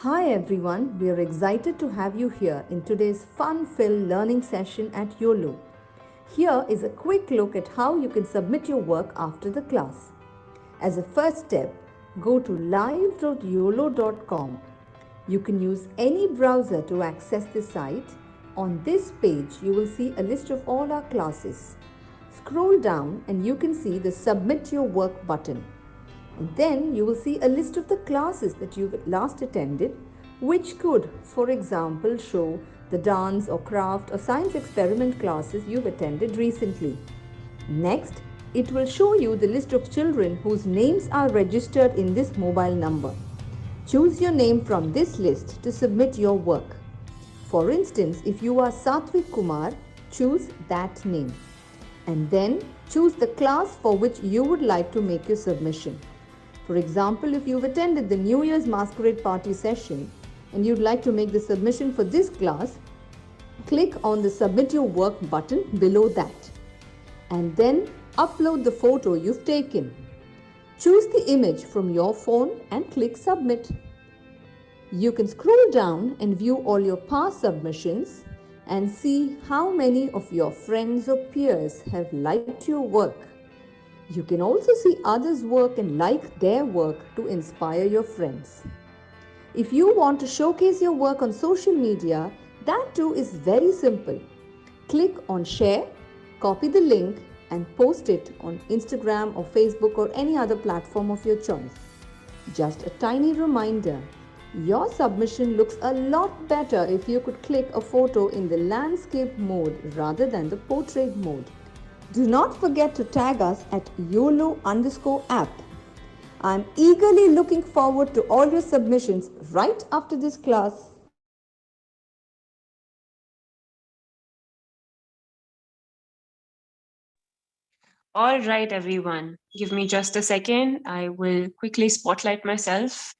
Hi everyone, we are excited to have you here in today's fun-filled learning session at YOLO. Here is a quick look at how you can submit your work after the class. As a first step, go to live.yolo.com. You can use any browser to access the site. On this page, you will see a list of all our classes. Scroll down and you can see the Submit Your Work button. And then you will see a list of the classes that you've last attended, which could, for example, show the dance or craft or science experiment classes you've attended recently. Next, it will show you the list of children whose names are registered in this mobile number. Choose your name from this list to submit your work. For instance, if you are Satvik Kumar, choose that name. And then choose the class for which you would like to make your submission. For example, if you've attended the New Year's Masquerade Party session and you'd like to make the submission for this class, click on the Submit Your Work button below that. And then upload the photo you've taken. Choose the image from your phone and click Submit. You can scroll down and view all your past submissions and see how many of your friends or peers have liked your work. You can also see others' work and like their work to inspire your friends. If you want to showcase your work on social media, that too is very simple. Click on Share, copy the link and post it on Instagram or Facebook or any other platform of your choice. Just a tiny reminder, your submission looks a lot better if you could click a photo in the landscape mode rather than the portrait mode. Do not forget to tag us at YOLO_app. I'm eagerly looking forward to all your submissions right after this class. All right, everyone. Give me just a second. I will quickly spotlight myself.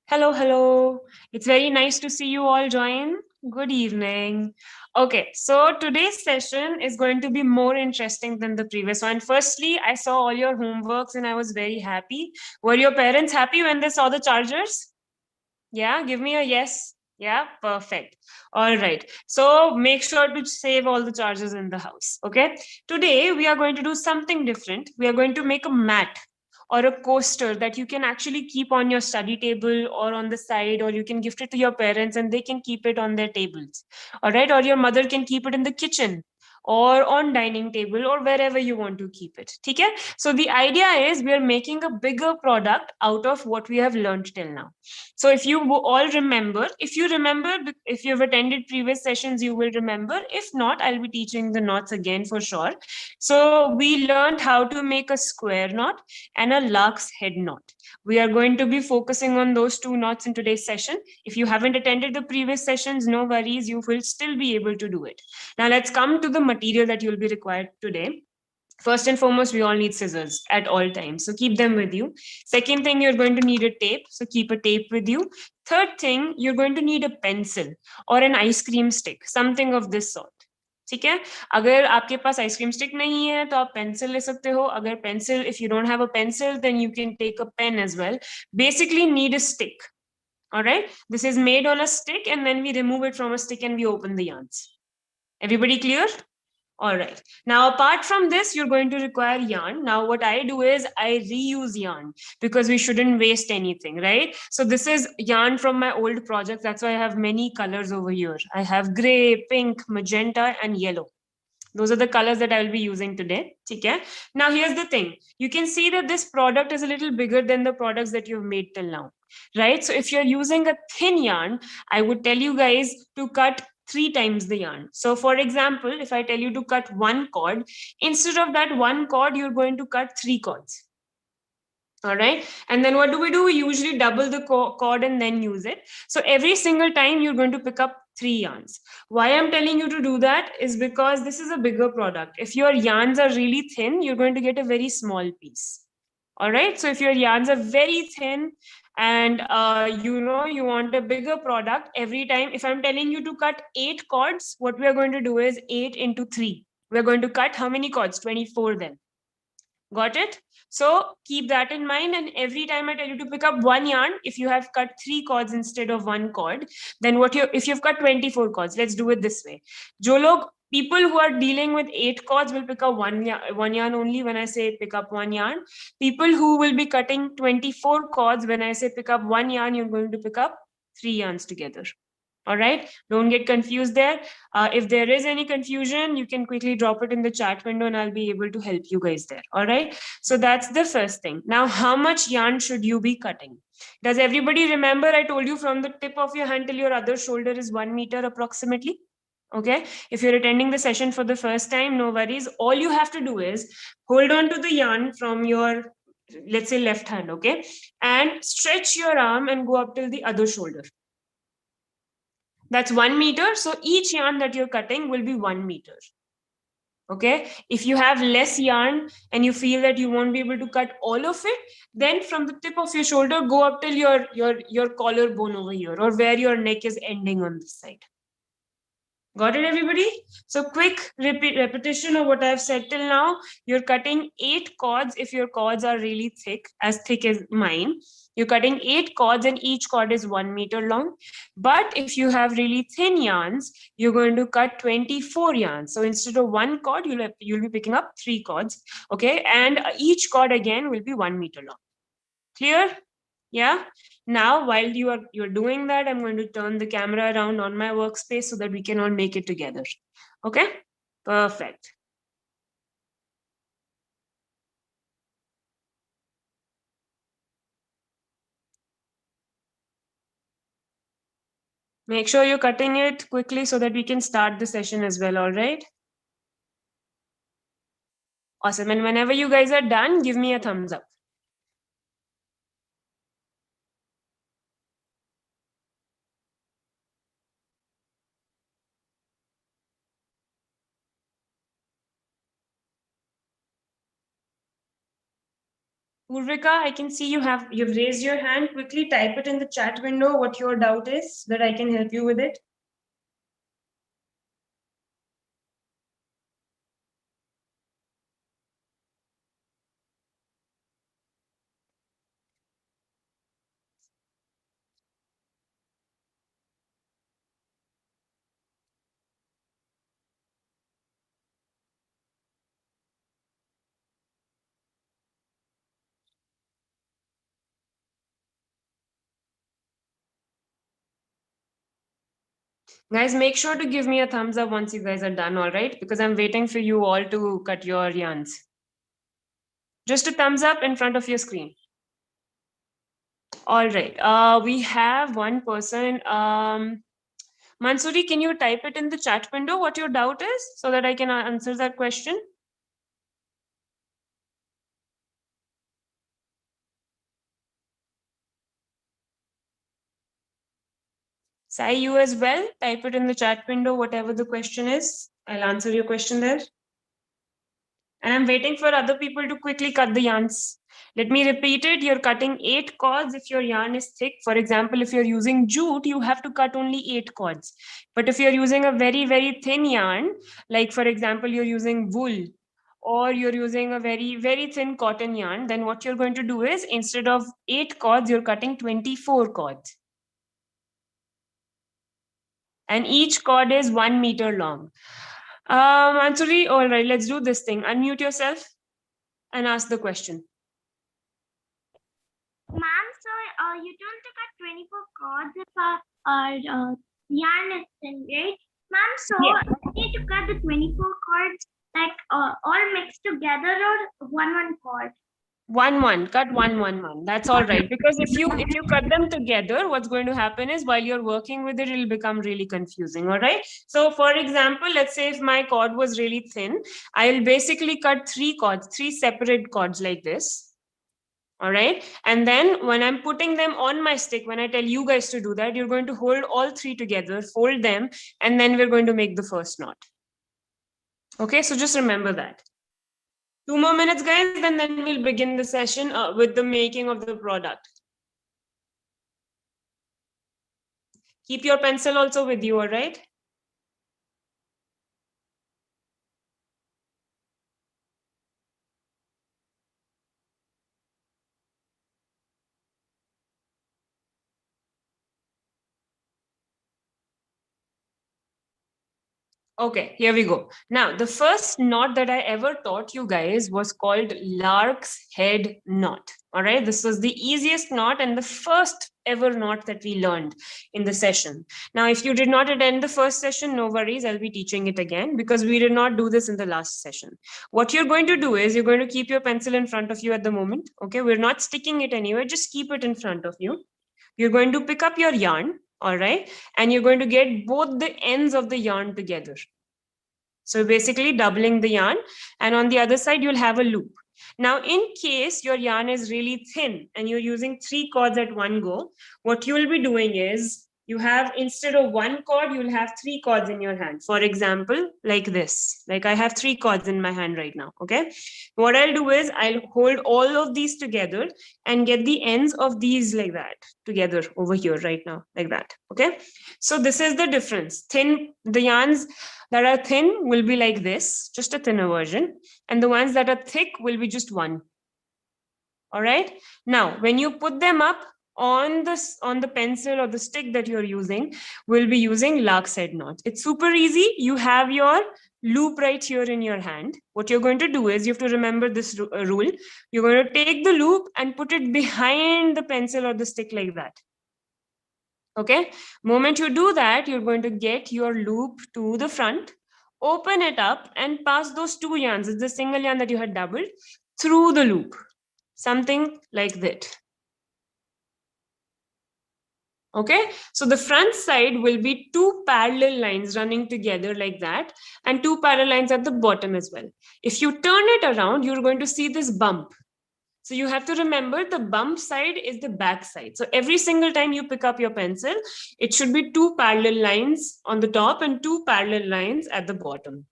Hello, hello. It's very nice to see you all join. Good evening. Okay, so today's session is going to be more interesting than the previous one. Firstly, I saw all your homeworks and I was very happy. Were your parents happy when they saw the chargers? Yeah, give me a yes. Yeah, perfect. All right. So make sure to save all the charges in the house. Okay. Today, we are going to do something different. We are going to make a mat or a coaster that you can actually keep on your study table or on the side, or you can gift it to your parents and they can keep it on their tables. All right. Or your mother can keep it in the kitchen or on dining table or wherever you want to keep it. Okay. So the idea is we are making a bigger product out of what we have learned till now. So if you all remember, if you've attended previous sessions, you will remember. If not, I'll be teaching the knots again for sure. So we learned how to make a square knot and a lark's head knot. We are going to be focusing on those two knots in today's session. If you haven't attended the previous sessions, no worries, you will still be able to do it. Now let's come to the material that you'll be required today. First and foremost, we all need scissors at all times. So keep them with you. Second thing, you're going to need a tape. So keep a tape with you. Third thing, you're going to need a pencil or an ice cream stick, something of this sort. ठीक है अगर आपके पास ice cream stick नहीं है तो आप pencil ले सकते हो अगर pencil if you don't have a pencil then you can take a pen as well basically need a stick all right this is made on a stick and then we remove it from a stick and we open the yarns everybody clear all right. Now, apart from this, you're going to require yarn. Now, what I do is I reuse yarn because we shouldn't waste anything, right? So this is yarn from my old project. That's why I have many colors over here. I have gray, pink, magenta, and yellow. Those are the colors that I will be using today. Okay. Now, here's the thing. You can see that this product is a little bigger than the products that you've made till now, right? So if you're using a thin yarn, I would tell you guys to cut 3 times the yarn. So for example, if I tell you to cut 1 cord, instead of that 1 cord, you're going to cut 3 cords. All right. And then what do? We usually double the cord and then use it. So every single time you're going to pick up 3 yarns. Why I'm telling you to do that is because this is a bigger product. If your yarns are really thin, you're going to get a very small piece. All right. So if your yarns are very thin and you want a bigger product every time, if I'm telling you to cut 8 cords, what we are going to do is 8 into 3. We're going to cut how many cords? 24 then. Got it? So keep that in mind. And every time I tell you to pick up one yarn, if you have cut 3 cords instead of 1 cord, then if you've cut 24 cords, let's do it this way. People who are dealing with 8 cords will pick up one yarn only when I say pick up one yarn. People who will be cutting 24 cords, when I say pick up one yarn, you're going to pick up 3 yarns together. All right, don't get confused there. If there is any confusion, you can quickly drop it in the chat window and I'll be able to help you guys there. All right, so that's the first thing. Now, how much yarn should you be cutting? Does everybody remember I told you from the tip of your hand till your other shoulder is 1 meter approximately? Okay, if you're attending the session for the first time, no worries. All you have to do is hold on to the yarn from your, let's say, left hand, okay, and stretch your arm and go up till the other shoulder. That's 1 meter. So each yarn that you're cutting will be 1 meter. Okay. If you have less yarn and you feel that you won't be able to cut all of it, then from the tip of your shoulder, go up till your collarbone over here, or where your neck is ending on this side. Got it, everybody? So quick repetition of what I've said till now. You're cutting 8 cords if your cords are really thick as mine. You're cutting 8 cords and each cord is 1 meter long. But if you have really thin yarns, you're going to cut 24 yarns. So instead of 1 cord, you'll be picking up 3 cords. Okay. And each cord again will be 1 meter long. Clear? Yeah. Now, while you're doing that, I'm going to turn the camera around on my workspace so that we can all make it together. Okay? Perfect. Make sure you're cutting it quickly so that we can start the session as well, all right? Awesome. And whenever you guys are done, give me a thumbs up. Purvika, I can see you've raised your hand. Quickly type it in the chat window what your doubt is so that I can help you with it. Guys, make sure to give me a thumbs up once you guys are done, all right? Because I'm waiting for you all to cut your yarns. Just a thumbs up in front of your screen. All right. We have one person. Mansuri, can you type it in the chat window what your doubt is so that I can answer that question? Sai, you as well. Type it in the chat window, whatever the question is. I'll answer your question there. And I'm waiting for other people to quickly cut the yarns. Let me repeat it. You're cutting 8 cords if your yarn is thick. For example, if you're using jute, you have to cut only 8 cords. But if you're using a very, very thin yarn, like for example, you're using wool, or you're using a very, very thin cotton yarn, then what you're going to do is instead of 8 cords, you're cutting 24 cords. And each cord is 1 meter long. Ansuri, all right, let's do this thing. Unmute yourself and ask the question. Ma'am, so you told to cut 24 cords if our yarn is thin, right? Ma'am, so you need to cut the 24 cords like all mixed together or one cord? One, cut one. That's all right. Because if you cut them together, what's going to happen is while you're working with it, it'll become really confusing. All right. So for example, let's say if my cord was really thin, I'll basically cut 3 cords, 3 separate cords like this. All right. And then when I'm putting them on my stick, when I tell you guys to do that, you're going to hold all 3 together, fold them, and then we're going to make the first knot. Okay. So just remember that. 2 more minutes, guys, and then we'll begin the session with the making of the product. Keep your pencil also with you, all right? Okay, here we go. Now, the first knot that I ever taught you guys was called Lark's head knot. All right, this was the easiest knot and the first ever knot that we learned in the session. Now, if you did not attend the first session, no worries, I'll be teaching it again because we did not do this in the last session. What you're going to do is you're going to keep your pencil in front of you at the moment. Okay, we're not sticking it anywhere, just keep it in front of you. You're going to pick up your yarn, all right, and you're going to get both the ends of the yarn together. So basically doubling the yarn, and on the other side you'll have a loop. Now in case your yarn is really thin and you're using 3 cords at one go, what you will be doing is you have, instead of 1 cord, you'll have 3 cords in your hand. For example, like this. Like I have 3 cords in my hand right now. Okay. What I'll do is I'll hold all of these together and get the ends of these like that together over here right now, like that. Okay. So this is the difference. The yarns that are thin will be like this, just a thinner version. And the ones that are thick will be just one. All right. Now, when you put them up on the pencil or the stick that you're using, we'll be using Lark's head knot. It's super easy. You have your loop right here in your hand. What you're going to do is you have to remember this rule. You're going to take the loop and put it behind the pencil or the stick like that. Okay. Moment you do that, you're going to get your loop to the front, open it up and pass those 2 yarns. It's the single yarn that you had doubled through the loop. Something like that. Okay, so the front side will be 2 parallel lines running together like that, and 2 parallel lines at the bottom as well. If you turn it around, you're going to see this bump. So you have to remember the bump side is the back side. So every single time you pick up your pencil, it should be 2 parallel lines on the top and 2 parallel lines at the bottom.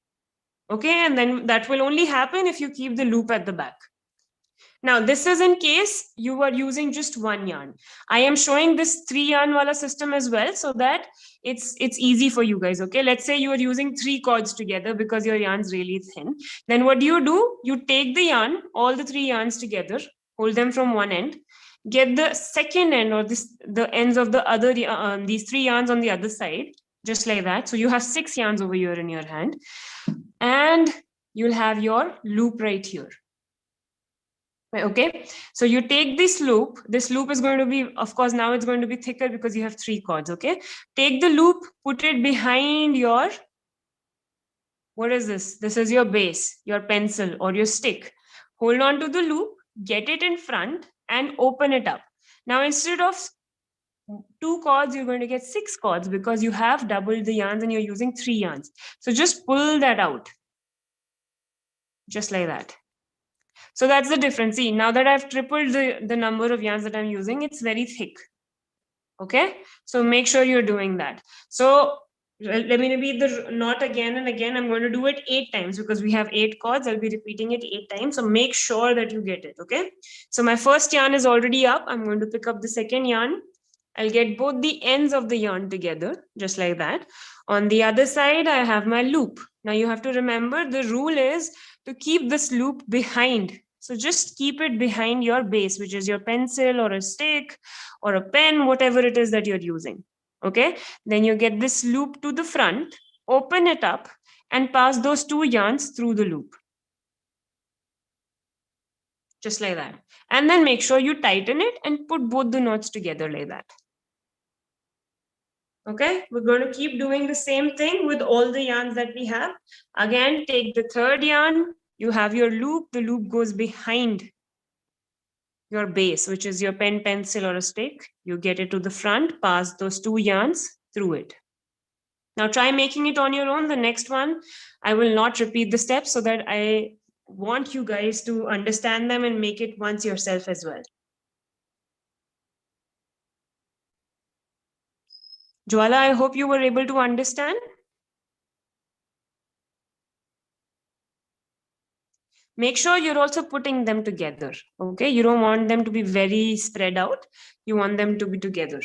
Okay, and then that will only happen if you keep the loop at the back. Now, this is in case you are using just 1 yarn. I am showing this 3 yarn wala system as well so that it's easy for you guys. Okay, let's say you are using 3 cords together because your yarn's really thin. Then what do? You take the yarn, all the 3 yarns together, hold them from one end, get the second end or the ends of the other these 3 yarns on the other side, just like that. So you have 6 yarns over here in your hand, and you'll have your loop right here. Okay, so you take this loop is going to be, of course, now it's going to be thicker because you have 3 cords. Okay, take the loop, put it behind your, what is this is your base, your pencil or your stick. Hold on to the loop, get it in front and open it up. Now instead of 2 cords, you're going to get 6 cords because you have doubled the yarns and you're using 3 yarns. So just pull that out, just like that. So that's the difference. See, now that I've tripled the number of yarns that I'm using, it's very thick. Okay, so make sure you're doing that. So let me repeat the knot again and again. I'm going to do it 8 times because we have 8 cords. I'll be repeating it 8 times. So make sure that you get it. Okay, so my first yarn is already up. I'm going to pick up the second yarn. I'll get both the ends of the yarn together, just like that. On the other side, I have my loop. Now you have to remember the rule is to keep this loop behind. So just keep it behind your base, which is your pencil or a stick or a pen, whatever it is that you're using. Okay, then you get this loop to the front, open it up and pass those 2 yarns through the loop. Just like that. And then make sure you tighten it and put both the knots together like that. Okay, we're going to keep doing the same thing with all the yarns that we have. Again, take the third yarn, you have your loop, the loop goes behind your base, which is your pen, pencil, or a stick. You get it to the front, pass those 2 yarns through it. Now try making it on your own. The next one, I will not repeat the steps so that I want you guys to understand them and make it once yourself as well. Jwala, I hope you were able to understand. Make sure you're also putting them together. Okay, you don't want them to be very spread out. You want them to be together.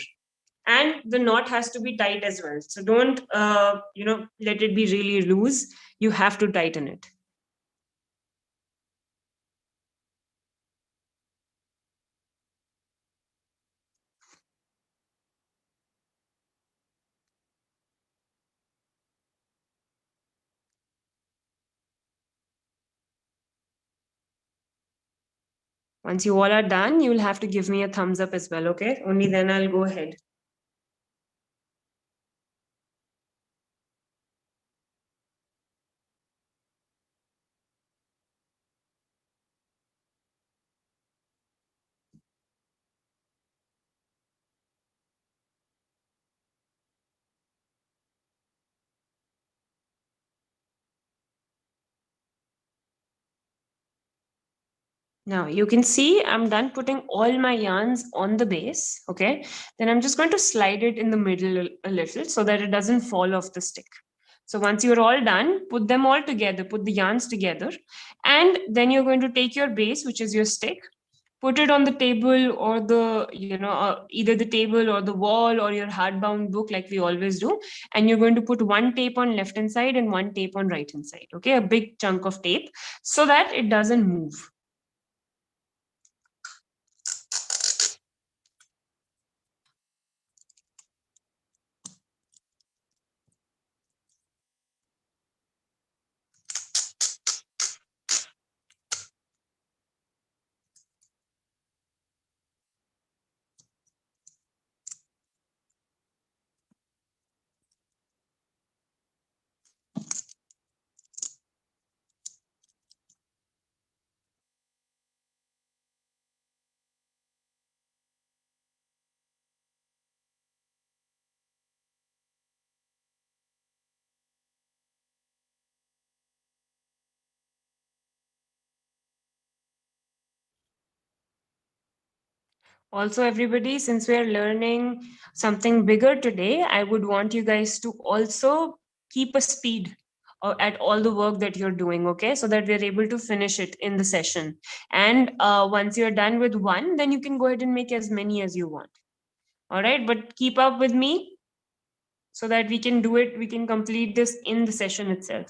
And the knot has to be tight as well. So don't, let it be really loose. You have to tighten it. Once you all are done, you will have to give me a thumbs up as well, okay? Only then I'll go ahead. Now you can see I'm done putting all my yarns on the base, okay? Then I'm just going to slide it in the middle a little so that it doesn't fall off the stick. So once you're all done, put them all together, put the yarns together, and then you're going to take your base, which is your stick, put it on the table or the, either the table or the wall or your hardbound book like we always do, and you're going to put one tape on left hand side and one tape on right hand side, okay? A big chunk of tape so that it doesn't move. Also, everybody, since we are learning something bigger today, I would want you guys to also keep a speed at all the work that you're doing, okay? So that we're able to finish it in the session. And once you're done with one, then you can go ahead and make as many as you want. All right, but keep up with me so that we can do it, we can complete this in the session itself.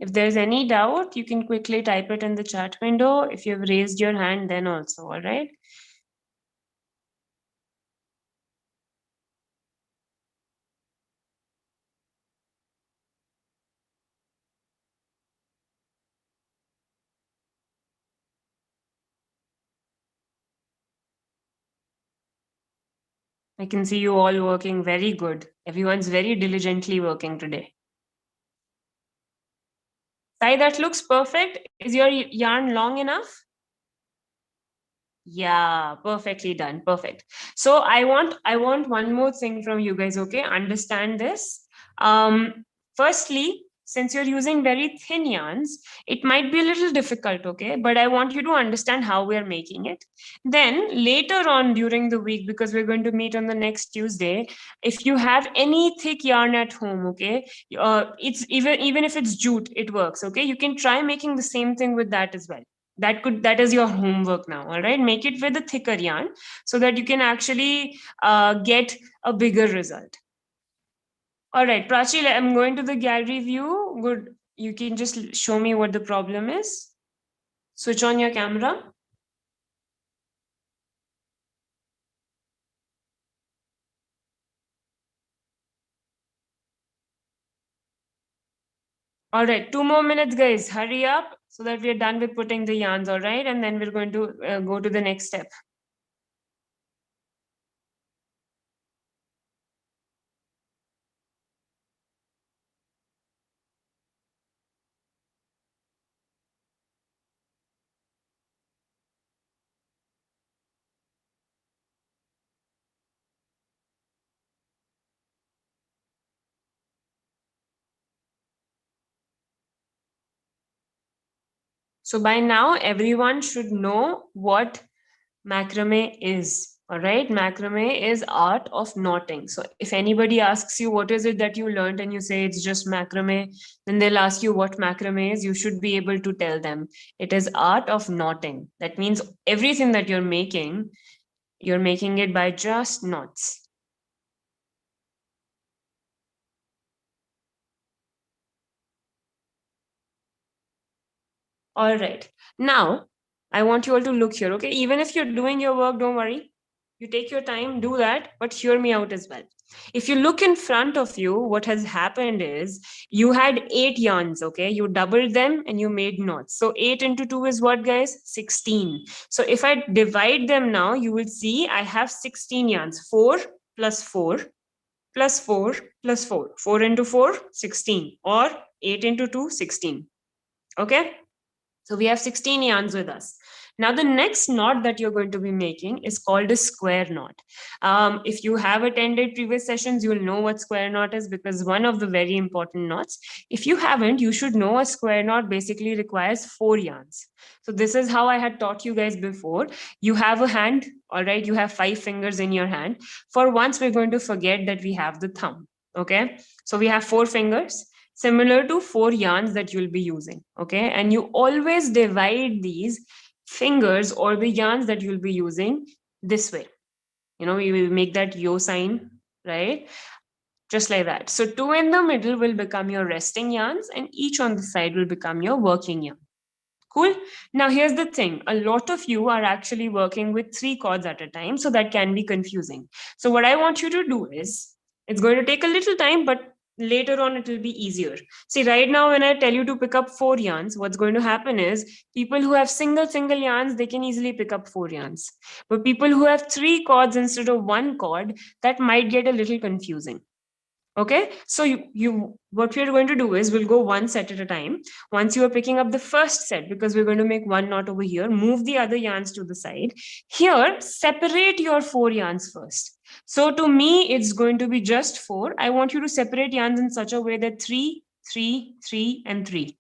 If there's any doubt, you can quickly type it in the chat window. If you've raised your hand, then also, all right? I can see you all working very good. Everyone's very diligently working today. Sai, that looks perfect. Is your yarn long enough? Yeah, perfectly done. Perfect. So I want one more thing from you guys, okay? Understand this. Firstly, since you're using very thin yarns, it might be a little difficult, okay? But I want you to understand how we are making it. Then later on during the week, because we're going to meet on the next Tuesday, if you have any thick yarn at home, okay, it's even if it's jute, it works, okay? You can try making the same thing with that as well. That is your homework now, all right? Make it with a thicker yarn so that you can actually get a bigger result. All right, Prachi, I'm going to the gallery view. Good. You can just show me what the problem is. Switch on your camera. All right, 2 more minutes, guys. Hurry up so that we're done with putting the yarns, all right? And then we're going to go to the next step. So by now, everyone should know what macrame is. All right, macrame is art of knotting. So if anybody asks you what is it that you learned and you say it's just macrame, then they'll ask you what macrame is. You should be able to tell them it is art of knotting. That means everything that you're making it by just knots. All right. Now, I want you all to look here, okay? Even if you're doing your work, don't worry. You take your time, do that, but hear me out as well. If you look in front of you, what has happened is you had 8 yarns, okay? You doubled them and you made knots. So 8 into 2 is what, guys? 16. So if I divide them now, you will see I have 16 yarns. 4 plus 4 plus 4 plus 4. 4 into 4, 16. Or 8 into 2, 16. Okay? So we have 16 yarns with us. Now the next knot that you're going to be making is called a square knot. If you have attended previous sessions, you'll know what square knot is, because one of the very important knots. If you haven't, you should know a square knot basically requires 4 yarns. So this is how I had taught you guys before. You have a hand, all right? You have 5 fingers in your hand. For once, we're going to forget that we have the thumb, okay? So we have 4 fingers, similar to 4 yarns that you'll be using, okay? And you always divide these fingers or the yarns that you'll be using this way. You know, we will make that yo sign, right? Just like that. So 2 in the middle will become your resting yarns and each on the side will become your working yarn. Cool. Now here's the thing. A lot of you are actually working with 3 chords at a time, so that can be confusing. So what I want you to do is, it's going to take a little time, but later on it will be easier. See, right now when I tell you to pick up 4 yarns, what's going to happen is people who have single yarns, they can easily pick up 4 yarns. But people who have 3 chords instead of 1 chord, that might get a little confusing. Okay, so you what we're going to do is we'll go one set at a time. Once you are picking up the first set, because we're going to make one knot over here, move the other yarns to the side. Here, separate your 4 yarns first. So to me, it's going to be just 4. I want you to separate yarns in such a way that 3, 3, 3, and 3.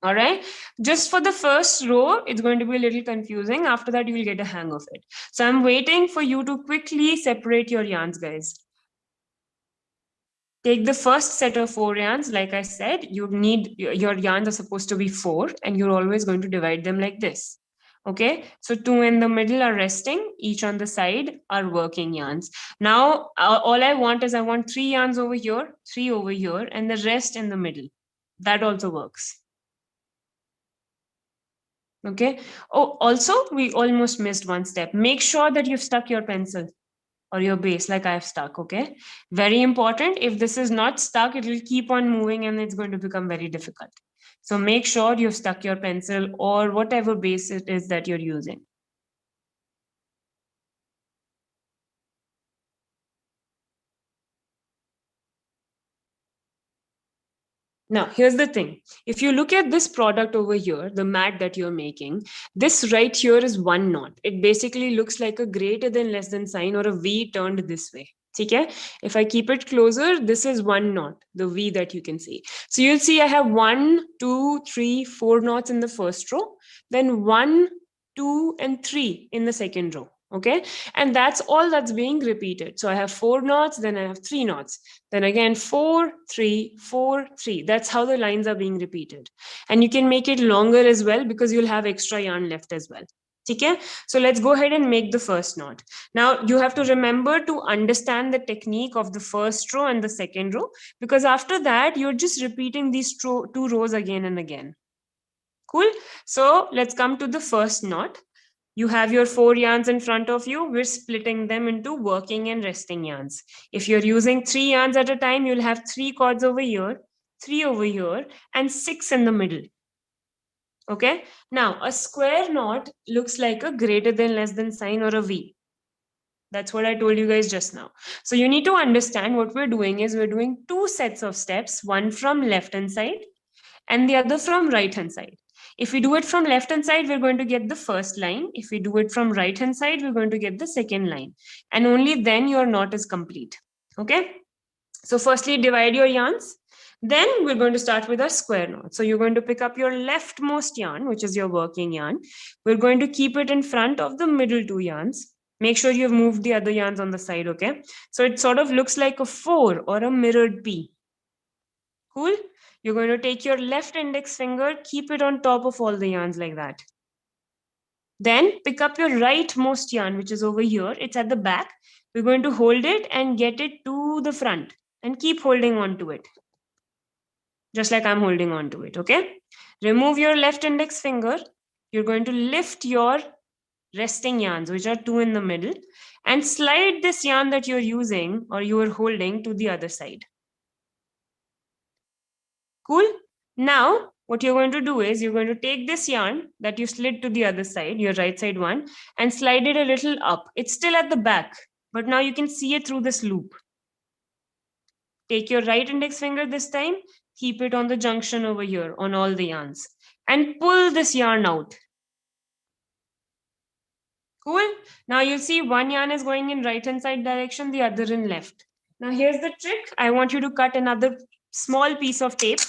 All right, just for the first row, it's going to be a little confusing. After that, you will get a hang of it. So I'm waiting for you to quickly separate your yarns, guys. Take the first set of 4 yarns. Like I said, you need your yarns are supposed to be 4, and you're always going to divide them like this. Okay, so 2 in the middle are resting, each on the side are working yarns. Now, all I want is I want 3 yarns over here, 3 over here, and the rest in the middle. That also works. Okay. Oh, also, we almost missed one step. Make sure that you've stuck your pencil or your base like I've stuck, okay? Very important. If this is not stuck, it will keep on moving and it's going to become very difficult. So make sure you've stuck your pencil or whatever base it is that you're using. Now, here's the thing. If you look at this product over here, the mat that you're making, this right here is one knot. It basically looks like a greater than less than sign or a V turned this way. Okay? If I keep it closer, this is one knot, the V that you can see. So you'll see I have 1, 2, 3, 4 knots in the first row, then 1, 2, and 3 in the second row. Okay, and that's all that's being repeated. So I have 4 knots, then I have 3 knots, then again 4, 3, 4, 3. That's how the lines are being repeated. And you can make it longer as well because you'll have extra yarn left as well. Okay, so let's go ahead and make the first knot. Now you have to remember to understand the technique of the first row and the second row, because after that you're just repeating these 2 rows again and again. Cool. So let's come to the first knot. You have your 4 yarns in front of you. We're splitting them into working and resting yarns. If you're using 3 yarns at a time, you'll have 3 cords over here, 3 over here, and 6 in the middle. Okay. Now, a square knot looks like a greater than less than sign or a V. That's what I told you guys just now. So you need to understand what we're doing is we're doing 2 sets of steps, one from left hand side and the other from right hand side. If we do it from left hand side, we're going to get the first line. If we do it from right hand side, we're going to get the second line. And only then your knot is complete. Okay. So firstly, divide your yarns. Then we're going to start with our square knot. So you're going to pick up your leftmost yarn, which is your working yarn. We're going to keep it in front of the middle 2 yarns. Make sure you've moved the other yarns on the side, okay? So it sort of looks like a 4 or a mirrored P. Cool? You're going to take your left index finger, keep it on top of all the yarns like that. Then pick up your rightmost yarn, which is over here. It's at the back. We're going to hold it and get it to the front and keep holding on to it. Just like I'm holding on to it, okay? Remove your left index finger. You're going to lift your resting yarns, which are 2 in the middle, and slide this yarn that you're using or you are holding to the other side. Cool? Now, what you're going to do is you're going to take this yarn that you slid to the other side, your right side one, and slide it a little up. It's still at the back, but now you can see it through this loop. Take your right index finger this time, keep it on the junction over here on all the yarns, and pull this yarn out. Cool? Now you'll see one yarn is going in right hand side direction, the other in left. Now here's the trick. I want you to cut another small piece of tape.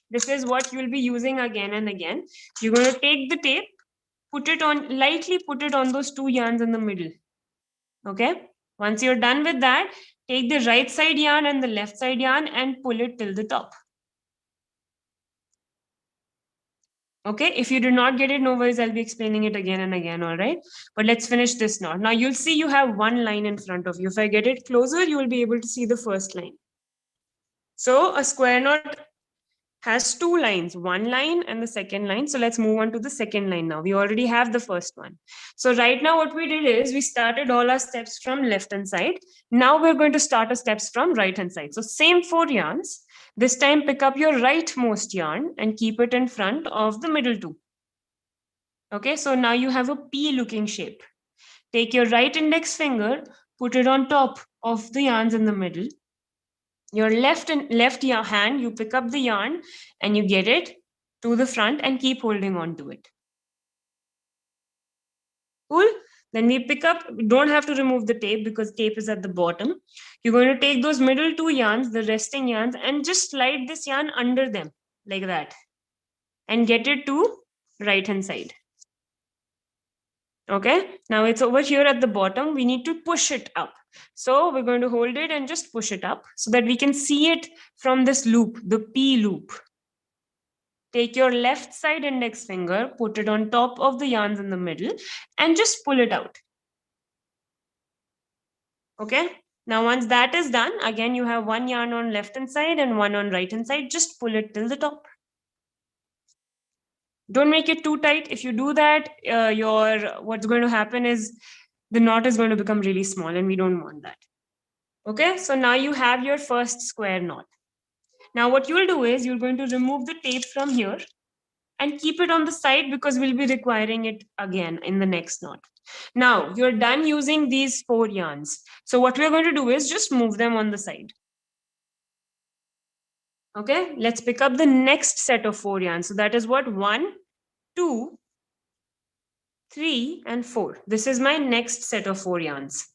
This is what you'll be using again and again. You're going to take the tape, lightly put it on those 2 yarns in the middle. Okay? Once you're done with that, take the right side yarn and the left side yarn and pull it till the top. Okay, if you do not get it, no worries, I'll be explaining it again and again, all right? But let's finish this knot. Now you'll see you have one line in front of you. If I get it closer, you will be able to see the first line. So a square knot has 2 lines, one line and the second line. So let's move on to the second line now. We already have the first one. So right now what we did is we started all our steps from left hand side. Now we're going to start our steps from right hand side. So same 4 yarns. This time pick up your rightmost yarn and keep it in front of the middle 2. Okay, so now you have a P looking shape. Take your right index finger, put it on top of the yarns in the middle. Your left hand, you pick up the yarn and you get it to the front and keep holding on to it. Cool? Then we pick up, we don't have to remove the tape because tape is at the bottom. You're going to take those middle 2 yarns, the resting yarns, and just slide this yarn under them like that and get it to right hand side. Okay, now it's over here at the bottom. We need to push it up. So we're going to hold it and just push it up so that we can see it from this loop, the P loop. Take your left side index finger, put it on top of the yarns in the middle and just pull it out. Okay, now once that is done, again you have one yarn on left hand side and one on right hand side. Just pull it till the top. Don't make it too tight. If you do that, what's going to happen is the knot is going to become really small and we don't want that. Okay, so now you have your first square knot. Now what you'll do is you're going to remove the tape from here and keep it on the side because we'll be requiring it again in the next knot. Now you're done using these 4 yarns. So what we're going to do is just move them on the side. Okay, let's pick up the next set of 4 yarns. So that is what 1, 2, 3, and 4. This is my next set of 4 yarns.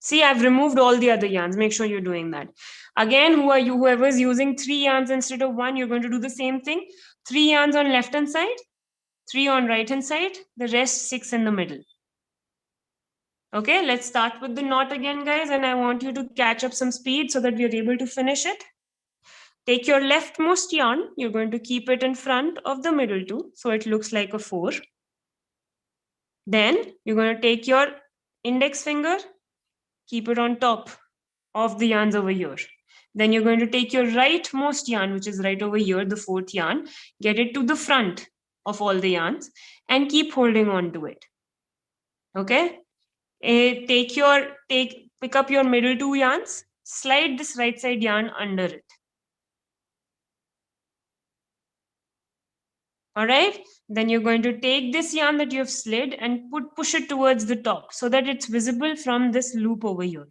See, I've removed all the other yarns. Make sure you're doing that. Again, whoever's using 3 yarns instead of 1, you're going to do the same thing. 3 yarns on left hand side, 3 on right hand side, the rest 6 in the middle. Okay, let's start with the knot again, guys, and I want you to catch up some speed so that we are able to finish it. Take your leftmost yarn, you're going to keep it in front of the middle 2, so it looks like a 4. Then you're going to take your index finger, keep it on top of the yarns over here. Then you're going to take your rightmost yarn, which is right over here, the 4th yarn, get it to the front of all the yarns and keep holding on to it. Okay? Pick up your middle 2 yarns, slide this right side yarn under it. All right, then you're going to take this yarn that you have slid and push it towards the top so that it's visible from this loop over here.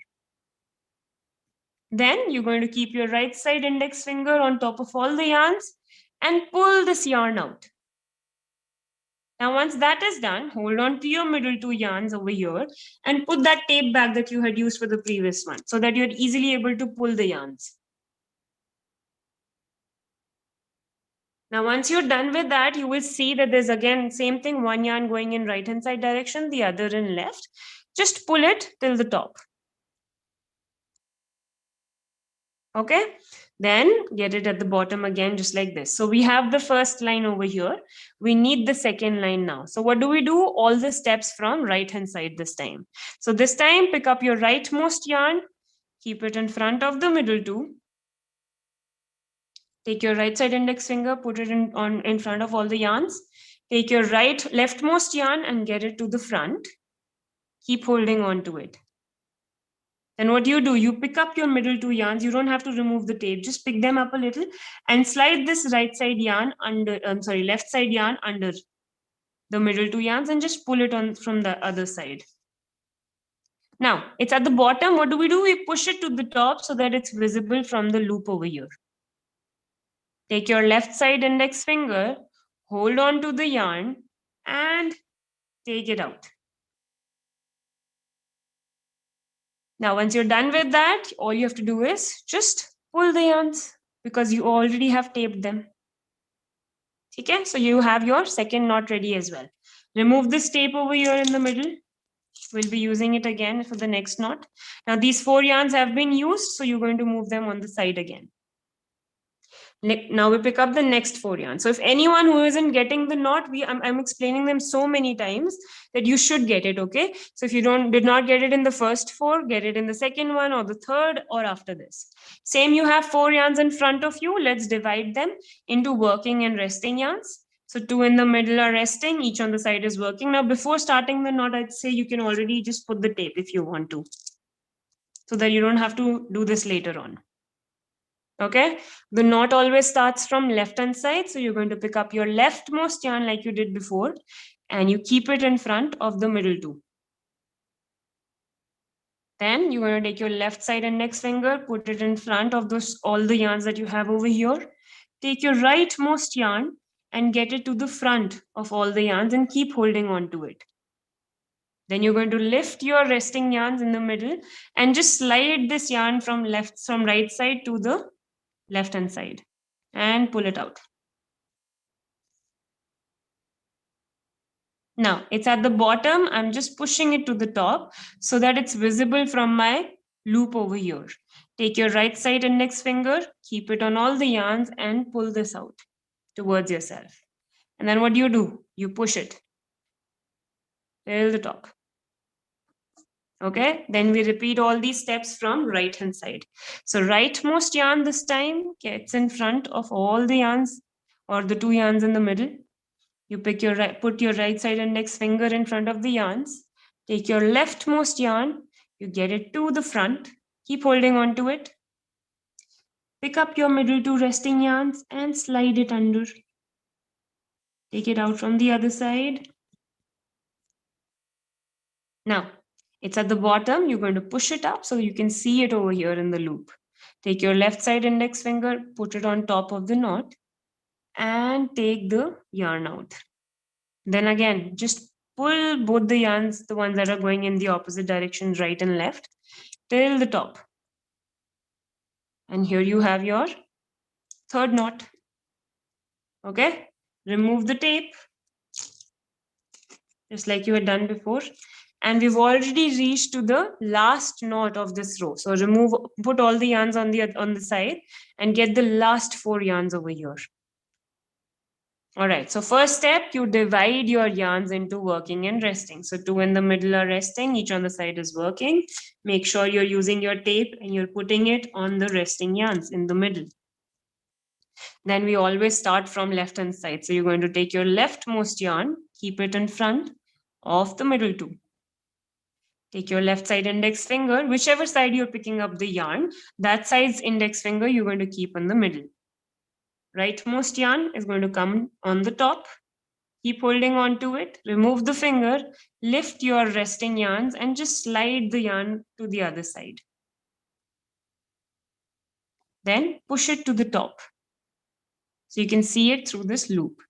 Then you're going to keep your right side index finger on top of all the yarns and pull this yarn out. Now, once that is done, hold on to your middle 2 yarns over here and put that tape back that you had used for the previous one so that you're easily able to pull the yarns. Now, once you're done with that, you will see that there's again same thing, one yarn going in right hand side direction, the other in left. Just pull it till the top. Okay, then get it at the bottom again, just like this. So we have the first line over here. We need the second line now. So what do? All the steps from right hand side this time. So this time, pick up your rightmost yarn, keep it in front of the middle 2. Take your right side index finger, put it in front of all the yarns, Take your leftmost yarn and get it to the front. Keep holding on to it. Then what do? You pick up your middle two yarns. You don't have to remove the tape. Just pick them up a little and slide this right side yarn under, left side yarn under the middle two yarns and just pull it on from the other side. Now, it's at the bottom. What do? We push it to the top so that it's visible from the loop over here. Take your left side index finger, hold on to the yarn and take it out. Now, once you're done with that, all you have to do is just pull the yarns because you already have taped them. Okay, so you have your second knot ready as well. Remove this tape over here in the middle. We'll be using it again for the next knot. Now, these 4 yarns have been used, so you're going to move them on the side again. Now we pick up the next 4 yarns. So if anyone who isn't getting the knot, I'm explaining them so many times that you should get it, okay? So if you did not get it in the first 4, get it in the second one or the third or after this. Same, you have 4 yarns in front of you. Let's divide them into working and resting yarns. So 2 in the middle are resting, each on the side is working. Now before starting the knot, I'd say you can already just put the tape if you want to, so that you don't have to do this later on. Okay, the knot always starts from left hand side. So you're going to pick up your leftmost yarn like you did before and you keep it in front of the middle two. Then you're going to take your left side index finger, put it in front of all the yarns that you have over here. Take your rightmost yarn and get it to the front of all the yarns and keep holding on to it. Then you're going to lift your resting yarns in the middle and just slide this yarn from right side to the left hand side and pull it out. Now it's at the bottom. I'm just pushing it to the top so that it's visible from my loop over here. Take your right side index finger, keep it on all the yarns and pull this out towards yourself. And then what do? You push it till the top. Okay, then we repeat all these steps from right hand side. So rightmost yarn this time gets in front of all the yarns or the 2 yarns in the middle. You put your right side index finger in front of the yarns. Take your leftmost yarn, you get it to the front, keep holding on to it. Pick up your middle 2 resting yarns and slide it under. Take it out from the other side. Now, it's at the bottom. You're going to push it up so you can see it over here in the loop. Take your left side index finger, put it on top of the knot and take the yarn out. Then again, just pull both the yarns, the ones that are going in the opposite direction, right and left, till the top. And here you have your third knot. Okay, remove the tape, just like you had done before. And we've already reached to the last knot of this row. So put all the yarns on the side and get the last 4 yarns over here. All right, so first step, you divide your yarns into working and resting. So 2 in the middle are resting, each on the side is working. Make sure you're using your tape and you're putting it on the resting yarns in the middle. Then we always start from left hand side. So you're going to take your leftmost yarn, keep it in front of the middle 2. Take your left side index finger, whichever side you're picking up the yarn, that side's index finger you're going to keep in the middle. Rightmost yarn is going to come on the top. Keep holding on to it. Remove the finger, lift your resting yarns and just slide the yarn to the other side. Then push it to the top. So you can see it through this loop.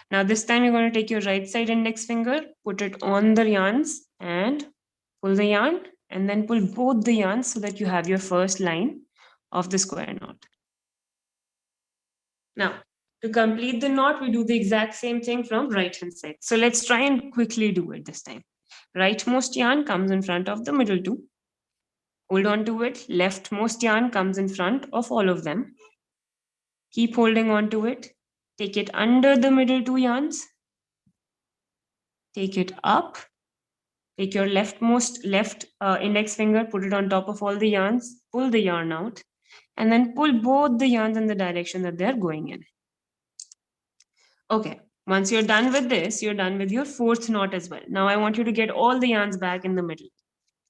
Now this time you're going to take your right side index finger, put it on the yarns and pull the yarn and then pull both the yarns so that you have your first line of the square knot. Now, to complete the knot, we do the exact same thing from right hand side. So let's try and quickly do it this time. Rightmost yarn comes in front of the middle 2. Hold on to it. Leftmost yarn comes in front of all of them. Keep holding on to it. Take it under the middle 2 yarns. Take it up. Take your left index finger, put it on top of all the yarns, pull the yarn out, and then pull both the yarns in the direction that they're going in. Okay, Once you're done with this, you're done with your fourth knot as well. Now I want you to get all the yarns back in the middle.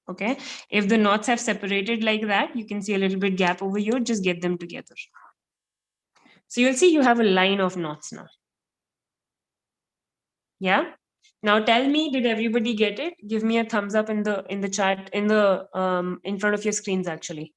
Okay. If the knots have separated like that, you can see a little bit gap over here, just get them together. So you'll see you have a line of knots now. Yeah. Now tell me, did everybody get it? Give me a thumbs up in the chat, in front of your screens actually.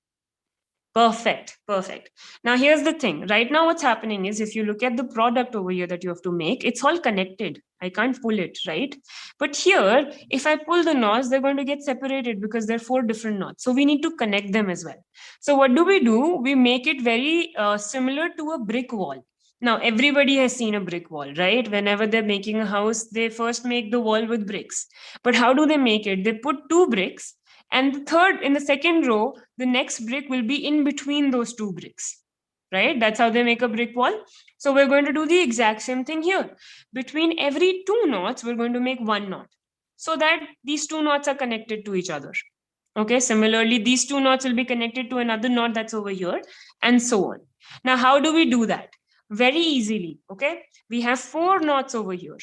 Perfect, perfect. Now here's the thing. Right now what's happening is, if you look at the product over here that you have to make, it's all connected. I can't pull it, right? But here, if I pull the knots, they're going to get separated because they're 4 different knots. So we need to connect them as well. So what do? We make it very similar to a brick wall. Now everybody has seen a brick wall, right? Whenever they're making a house, they first make the wall with bricks. But how do they make it? They put 2 bricks, and in the second row, the next brick will be in between those 2 bricks, right? That's how they make a brick wall. So we're going to do the exact same thing here. Between every 2 knots, we're going to make 1 knot, so that these 2 knots are connected to each other. Okay, similarly, these 2 knots will be connected to another knot that's over here, and so on. Now, how do we do that? Very easily, okay? We have 4 knots over here.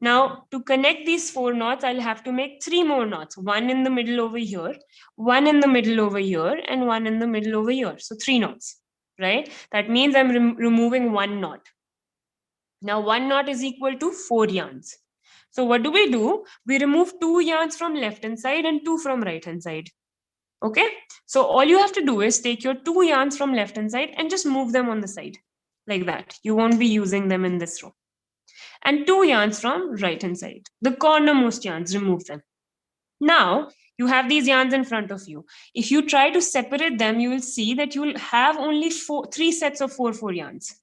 Now, to connect these 4 knots, I'll have to make 3 more knots. 1 in the middle over here, 1 in the middle over here, and 1 in the middle over here. So 3 knots, right? That means I'm removing 1 knot. Now, 1 knot is equal to 4 yarns. So what do? We remove 2 yarns from left-hand side and 2 from right-hand side. Okay? So all you have to do is take your 2 yarns from left-hand side and just move them on the side. Like that. You won't be using them in this row. And 2 yarns from right hand side. The cornermost yarns, remove them. Now, you have these yarns in front of you. If you try to separate them, you will see that you will have only 3 sets of 4 yarns.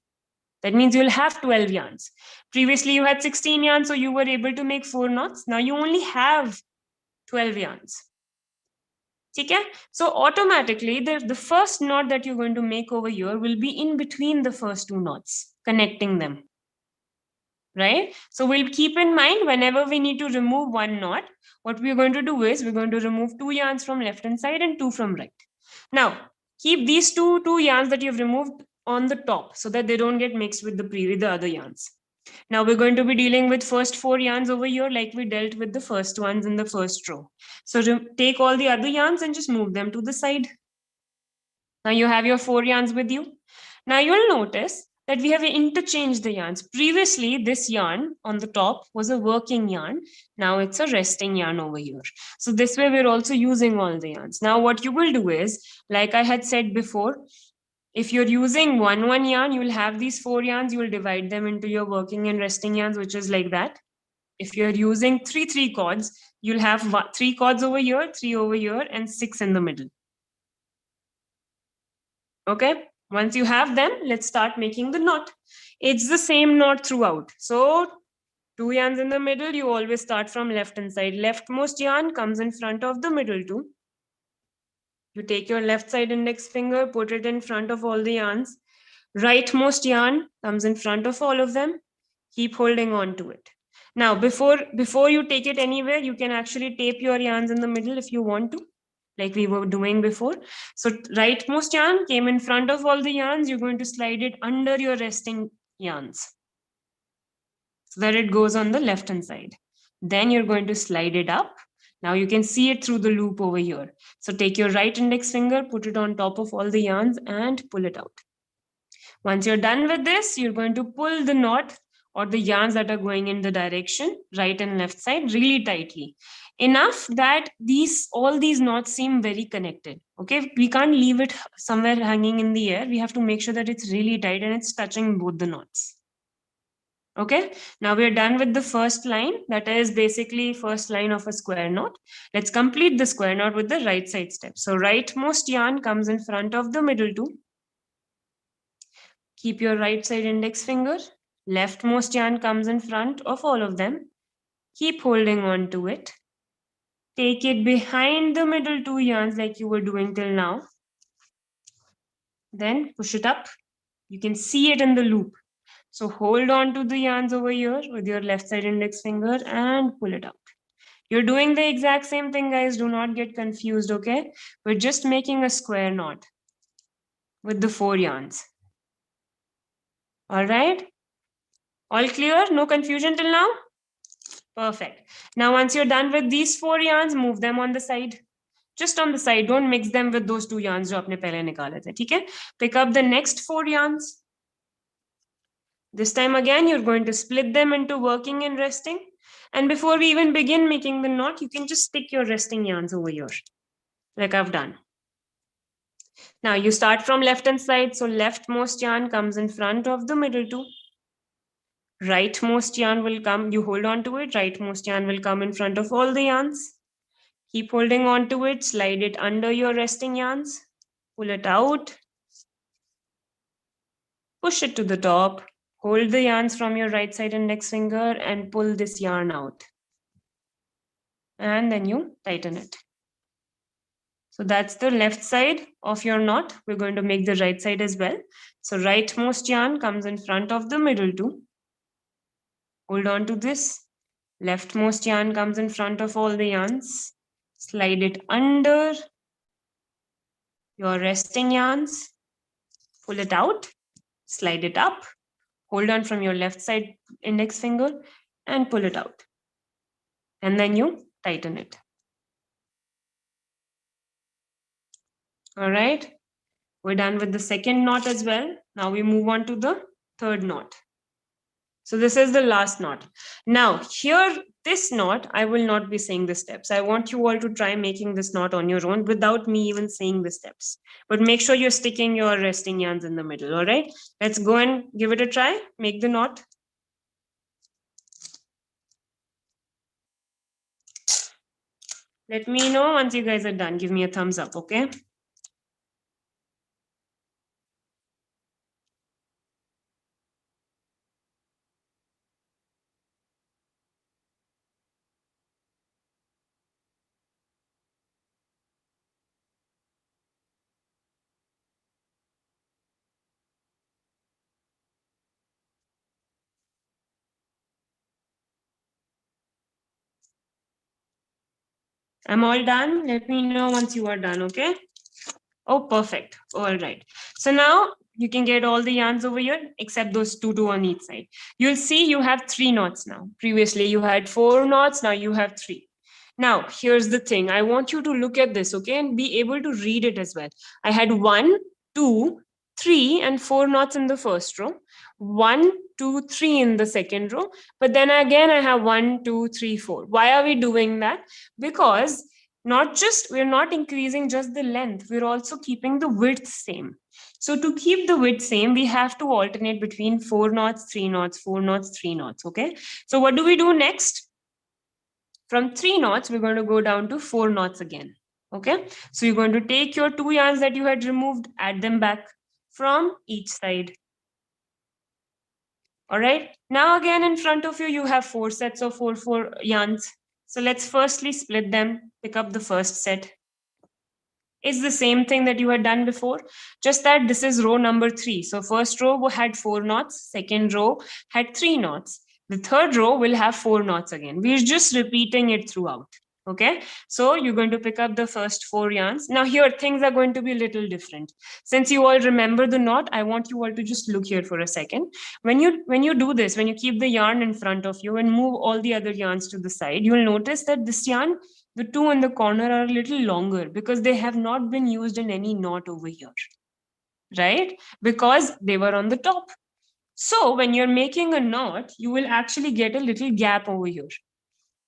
That means you'll have 12 yarns. Previously, you had 16 yarns, so you were able to make 4 knots. Now you only have 12 yarns. Okay? So automatically, the first knot that you're going to make over here will be in between the first 2 knots, connecting them. Right? So we'll keep in mind, whenever we need to remove 1 knot, what we're going to do is we're going to remove 2 yarns from left hand side and 2 from right. Now, keep these two yarns that you've removed on the top so that they don't get mixed with the other yarns. Now we're going to be dealing with first 4 yarns over here like we dealt with the first ones in the first row. So take all the other yarns and just move them to the side. Now you have your 4 yarns with you. Now you'll notice that we have interchanged the yarns. Previously, this yarn on the top was a working yarn. Now it's a resting yarn over here. So this way we're also using all the yarns. Now what you will do is, like I had said before, if you're using one yarn, you will have these 4 yarns, you will divide them into your working and resting yarns, which is like that. If you're using 3 cords, you'll have 3 cords over here, 3 over here, and 6 in the middle. Okay, once you have them, let's start making the knot. It's the same knot throughout. So 2 yarns in the middle, you always start from left hand side. Leftmost yarn comes in front of the middle 2. You take your left side index finger, put it in front of all the yarns. Rightmost yarn comes in front of all of them. Keep holding on to it. Now, before you take it anywhere, you can actually tape your yarns in the middle if you want to, like we were doing before. So rightmost yarn came in front of all the yarns. You're going to slide it under your resting yarns so that it goes on the left hand side. Then you're going to slide it up. Now you can see it through the loop over here. So take your right index finger, put it on top of all the yarns and pull it out. Once you're done with this, you're going to pull the knot or the yarns that are going in the direction, right and left side, really tightly. Enough that all these knots seem very connected. Okay, we can't leave it somewhere hanging in the air. We have to make sure that it's really tight and it's touching both the knots. Okay, now we're done with the first line. That is basically first line of a square knot. Let's complete the square knot with the right side step. So rightmost yarn comes in front of the middle 2. Keep your right side index finger. Leftmost yarn comes in front of all of them. Keep holding on to it. Take it behind the middle 2 yarns like you were doing till now. Then push it up. You can see it in the loop. So hold on to the yarns over here with your left side index finger and pull it out. You're doing the exact same thing, guys. Do not get confused, okay? We're just making a square knot with the 4 yarns. All right? All clear? No confusion till now? Perfect. Now, once you're done with these 4 yarns, move them on the side. Just on the side. Don't mix them with those 2 yarns जो आपने पहले निकाले थे, ठीक है? Pick up the next 4 yarns. This time again, you're going to split them into working and resting. And before we even begin making the knot, you can just stick your resting yarns over here, like I've done. Now you start from left hand side. So leftmost yarn comes in front of the middle two. Rightmost yarn will come, you hold on to it. Rightmost yarn will come in front of all the yarns. Keep holding on to it, slide it under your resting yarns, pull it out, push it to the top, hold the yarns from your right side index finger and pull this yarn out. And then you tighten it. So that's the left side of your knot. We're going to make the right side as well. So rightmost yarn comes in front of the middle two. Hold on to this. Leftmost yarn comes in front of all the yarns. Slide it under your resting yarns. Pull it out. Slide it up. Hold on from your left side index finger and pull it out. And then you tighten it. All right. We're done with the second knot as well. Now we move on to the third knot. So this is the last knot. Now here, this knot, I will not be saying the steps. I want you all to try making this knot on your own without me even saying the steps. But make sure you're sticking your resting yarns in the middle, all right? Let's go and give it a try. Make the knot. Let me know once you guys are done. Give me a thumbs up, okay? I'm all done. Let me know once you are done, okay? Oh, perfect. All right. So now you can get all the yarns over here except those two on each side. You'll see you have 3 knots now. Previously you had 4 knots. Now you have 3. Now, here's the thing. I want you to look at this, okay? And be able to read it as well. I had 1, 2, 3 and 4 knots in the first row. 1, 2, 3 in the second row. But then again, I have 1, 2, 3, 4. Why are we doing that? Because we're not increasing just the length, we're also keeping the width same. So to keep the width same, we have to alternate between 4 knots, 3 knots, 4 knots, 3 knots, okay? So what do we do next? From 3 knots, we're going to go down to 4 knots again, okay? So you're going to take your 2 yarns that you had removed, add them back from each side. All right, now again in front of you, you have 4 sets of 4 yarns. So let's firstly split them, pick up the first set. It's the same thing that you had done before, just that this is row number 3. So first row had 4 knots, second row had 3 knots. The third row will have 4 knots again. We're just repeating it throughout. Okay, so you're going to pick up the first 4 yarns. Now here things are going to be a little different. Since you all remember the knot, I want you all to just look here for a second. When you do this, when you keep the yarn in front of you and move all the other yarns to the side, you'll notice that this yarn, the 2 in the corner, are a little longer because they have not been used in any knot over here, right? Because they were on the top. So when you're making a knot, you will actually get a little gap over here.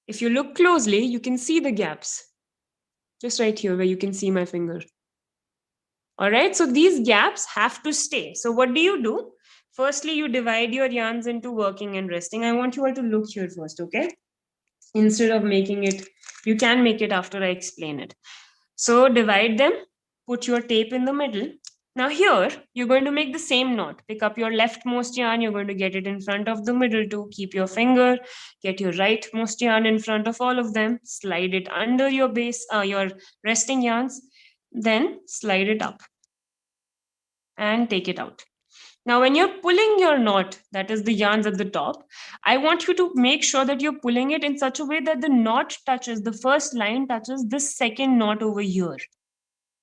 If you look closely, you can see the gaps. Just right here where you can see my finger. All right, so these gaps have to stay. So what do? Firstly, you divide your yarns into working and resting. I want you all to look here first, okay? Instead of making it, you can make it after I explain it. So divide them, put your tape in the middle. Now here, you're going to make the same knot. Pick up your leftmost yarn, you're going to get it in front of the middle two. Keep your finger, get your rightmost yarn in front of all of them. Slide it under your base, your resting yarns. Then slide it up and take it out. Now, when you're pulling your knot, that is the yarns at the top, I want you to make sure that you're pulling it in such a way that the knot touches, the first line touches this second knot over here.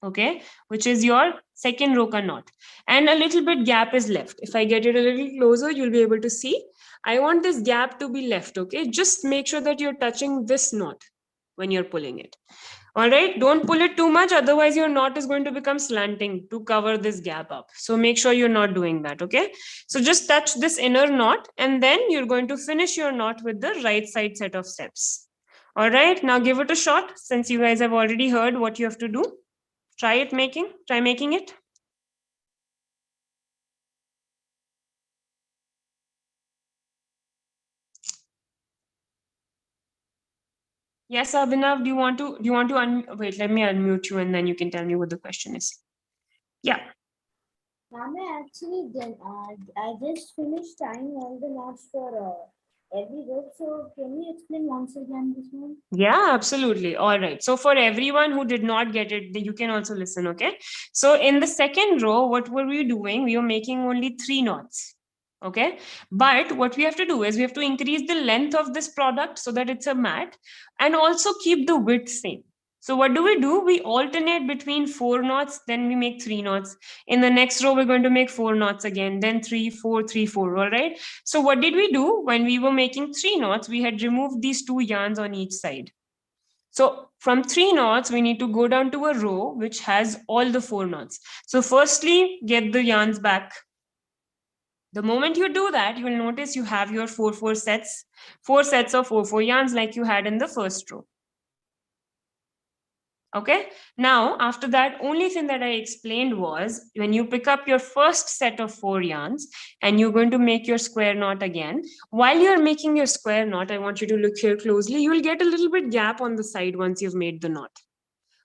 Okay, which is your second row ka knot, and a little bit gap is left. If I get it a little closer, you'll be able to see I want this gap to be left, okay? Just make sure that you're touching this knot when you're pulling it. All right, don't pull it too much, otherwise your knot is going to become slanting to cover this gap up. So make sure you're not doing that, okay? So just touch this inner knot and then you're going to finish your knot with the right side set of steps. All right, now give it a shot since you guys have already heard what you have to do. Try making it. Yes, Abhinav, do you want to wait, let me unmute you and then you can tell me what the question is. Yeah. Ma'am, I actually did. I just finished tying all the knots for every rope. So can you explain once again this one? Yeah, absolutely. All right. So for everyone who did not get it, you can also listen, okay? So in the second row, what were we doing? We were making only 3 knots. Okay. But what we have to do is we have to increase the length of this product so that it's a mat and also keep the width same. So what do? We alternate between 4 knots, then we make 3 knots. In the next row, we're going to make 4 knots again, then 3, 4, 3, 4. All right. So what did we do? When we were making 3 knots, we had removed these 2 yarns on each side. So from 3 knots, we need to go down to a row which has all the 4 knots. So firstly, get the yarns back. The moment you do that, you will notice you have your 4 sets of 4 yarns like you had in the first row. Okay. Now, after that, only thing that I explained was when you pick up your first set of 4 yarns and you're going to make your square knot again, while you're making your square knot, I want you to look here closely. You will get a little bit gap on the side once you've made the knot.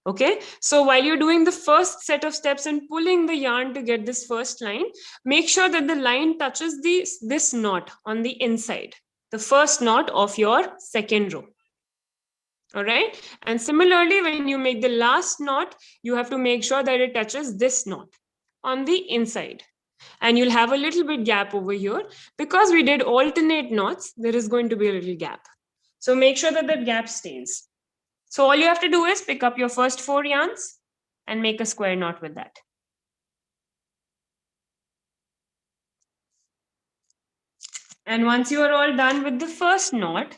Okay. So while you're doing the first set of steps and pulling the yarn to get this first line, make sure that the line touches this knot on the inside, the first knot of your second row. All right. And similarly, when you make the last knot, you have to make sure that it touches this knot on the inside. And you'll have a little bit gap over here. Because we did alternate knots, there is going to be a little gap. So make sure that gap stays. So all you have to do is pick up your first 4 yarns and make a square knot with that. And once you are all done with the first knot,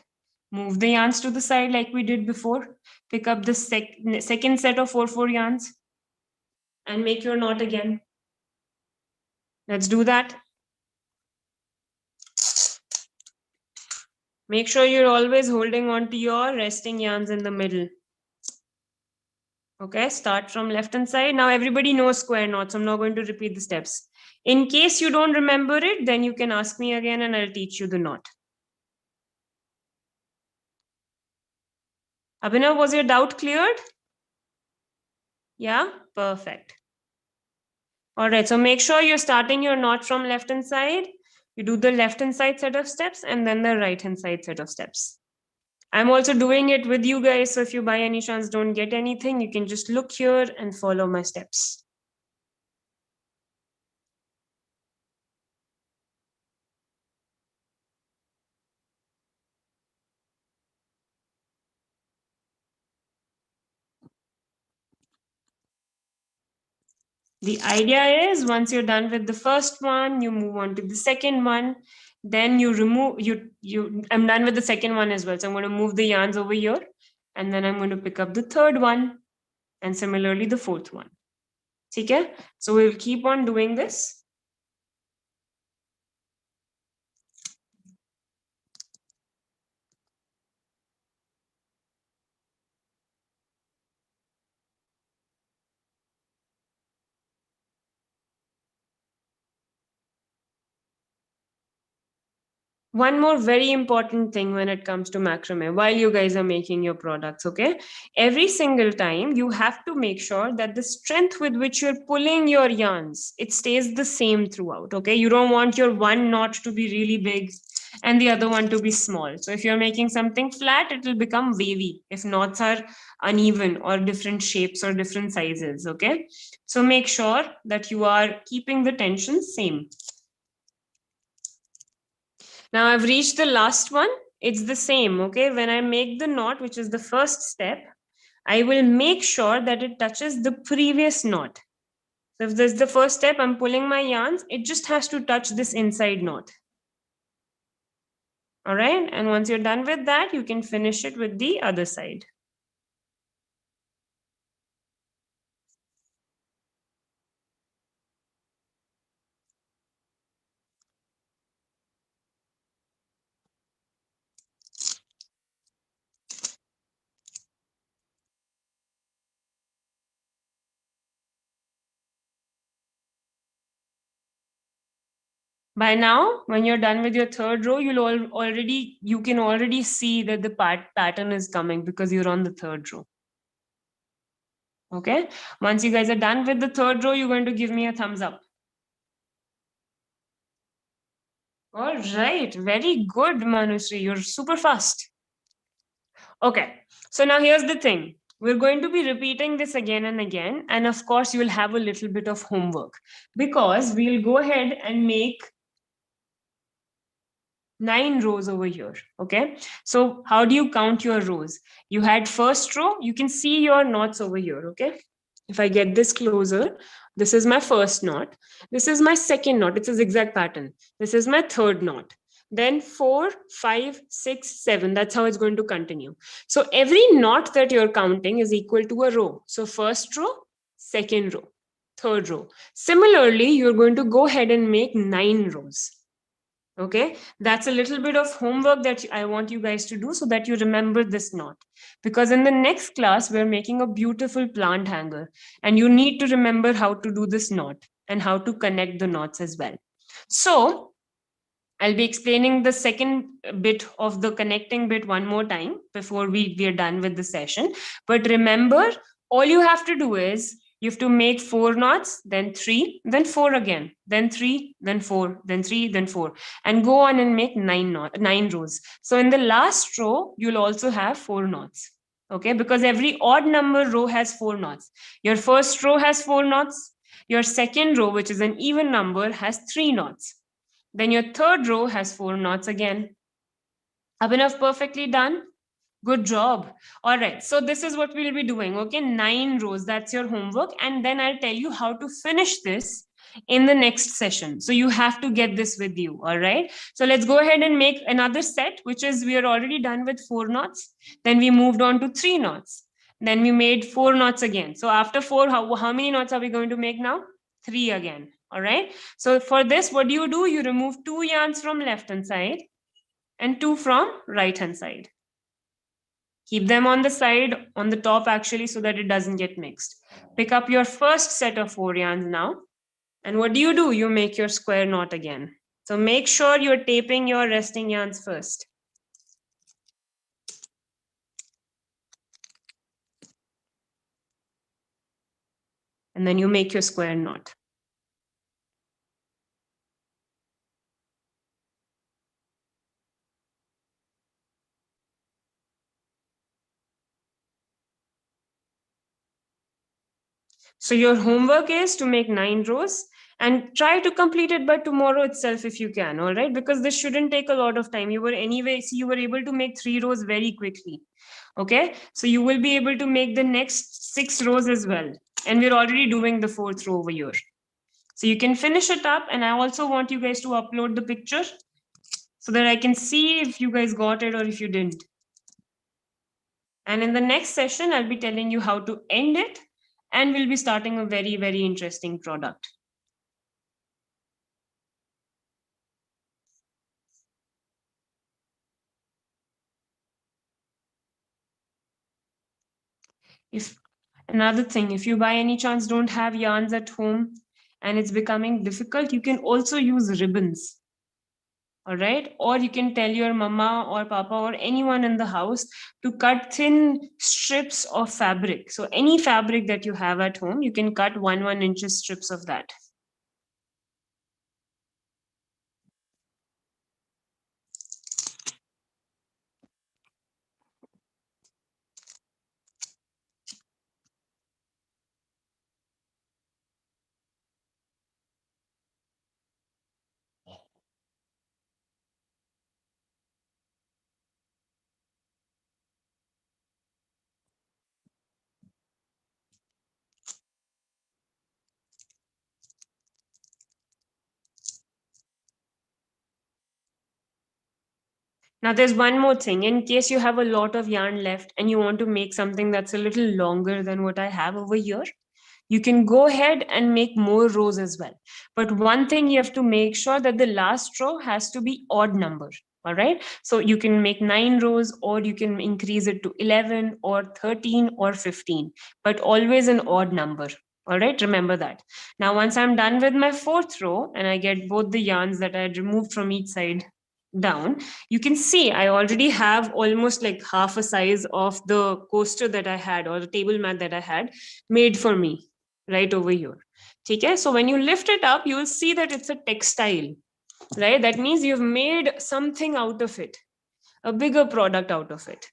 move the yarns to the side like we did before. Pick up the second set of 4 yarns and make your knot again. Let's do that. Make sure you're always holding on to your resting yarns in the middle. Okay, start from left hand side. Now everybody knows square knots. I'm not going to repeat the steps. In case you don't remember it, then you can ask me again and I'll teach you the knot. Abhinav, was your doubt cleared? Yeah, perfect. All right, so make sure you're starting your knot from left hand side. You do the left hand side set of steps and then the right hand side set of steps. I'm also doing it with you guys. So if you by any chance don't get anything, you can just look here and follow my steps. The idea is once you're done with the first one, you move on to the second one. Then you remove, I'm done with the second one as well. So I'm going to move the yarns over here. And then I'm going to pick up the third one. And similarly, the fourth one. Okay? So we'll keep on doing this. One more very important thing when it comes to macrame, while you guys are making your products, okay? Every single time you have to make sure that the strength with which you're pulling your yarns, it stays the same throughout, okay? You don't want your one knot to be really big and the other one to be small. So if you're making something flat, it will become wavy if knots are uneven or different shapes or different sizes, okay? So make sure that you are keeping the tension same. Now I've reached the last one. It's the same, okay? When I make the knot, which is the first step, I will make sure that it touches the previous knot. So if this is the first step, I'm pulling my yarns, it just has to touch this inside knot. All right. And once you're done with that, you can finish it with the other side. By now, when you're done with your third row, you can already see that the pattern is coming because you're on the third row. Okay. Once you guys are done with the third row, you're going to give me a thumbs up. All right. Very good, Manusri. You're super fast. Okay. So now here's the thing. We're going to be repeating this again and again. And of course, you'll have a little bit of homework because we'll go ahead and make 9 rows over here. Okay. So how do you count your rows? You had first row, you can see your knots over here. Okay. If I get this closer, this is my first knot. This is my second knot. It's a zigzag pattern. This is my third knot. Then 4, 5, 6, 7. That's how it's going to continue. So every knot that you're counting is equal to a row. So first row, second row, third row. Similarly, you're going to go ahead and make 9 rows. Okay, that's a little bit of homework that I want you guys to do so that you remember this knot. Because in the next class, we're making a beautiful plant hanger and you need to remember how to do this knot and how to connect the knots as well. So I'll be explaining the second bit of the connecting bit one more time before we are done with the session. But remember, all you have to do is you have to make 4 knots, then 3, then 4 again, then 3, then 4, then 3, then 4, and go on and make 9 rows. So in the last row, you'll also have 4 knots. Okay, because every odd number row has 4 knots. Your first row has 4 knots. Your second row, which is an even number, has 3 knots. Then your third row has 4 knots again. Abhinav, perfectly done. Good job. All right. So this is what we'll be doing. Okay. 9 rows. That's your homework. And then I'll tell you how to finish this in the next session. So you have to get this with you. All right. So let's go ahead and make another set, which is we are already done with 4 knots. Then we moved on to 3 knots. Then we made 4 knots again. So after 4, how many knots are we going to make now? 3 again. All right. So for this, what do? You remove 2 yarns from left hand side and 2 from right hand side. Keep them on the side, on the top actually, so that it doesn't get mixed. Pick up your first set of 4 yarns now. And what do? You make your square knot again. So make sure you're taping your resting yarns first. And then you make your square knot. So your homework is to make 9 rows and try to complete it by tomorrow itself if you can, all right? Because this shouldn't take a lot of time. You were able to make 3 rows very quickly. Okay, so you will be able to make the next 6 rows as well. And we're already doing the 4th row over here. So you can finish it up. And I also want you guys to upload the picture so that I can see if you guys got it or if you didn't. And in the next session, I'll be telling you how to end it. And we'll be starting a very, very interesting product. If another thing, if you by any chance don't have yarns at home and it's becoming difficult, you can also use ribbons. All right, or you can tell your mama or papa or anyone in the house to cut thin strips of fabric. So any fabric that you have at home, you can cut 1 inch strips of that. Now, there's one more thing. In case you have a lot of yarn left and you want to make something that's a little longer than what I have over here, you can go ahead and make more rows as well. But one thing you have to make sure that the last row has to be odd number. All right. So you can make 9 rows, or you can increase it to 11 or 13 or 15, but always an odd number. All right. Remember that. Now, once I'm done with my 4th row and I get both the yarns that I had removed from each side down, you can see I already have almost like half a size of the coaster that I had, or the table mat that I had made for me right over here. Okay, so when you lift it up, you will see that it's a textile, right? That means you've made something out of it, a bigger product out of it.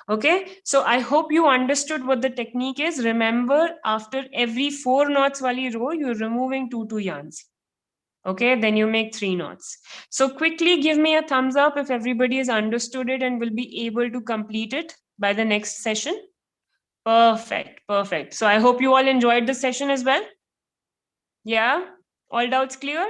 Okay, so I hope you understood what the technique is. Remember, after every 4 knots wali row, you're removing 2 yarns. Okay, then you make 3 knots. So quickly give me a thumbs up if everybody has understood it and will be able to complete it by the next session. Perfect, perfect. So I hope you all enjoyed the session as well. Yeah, all doubts clear?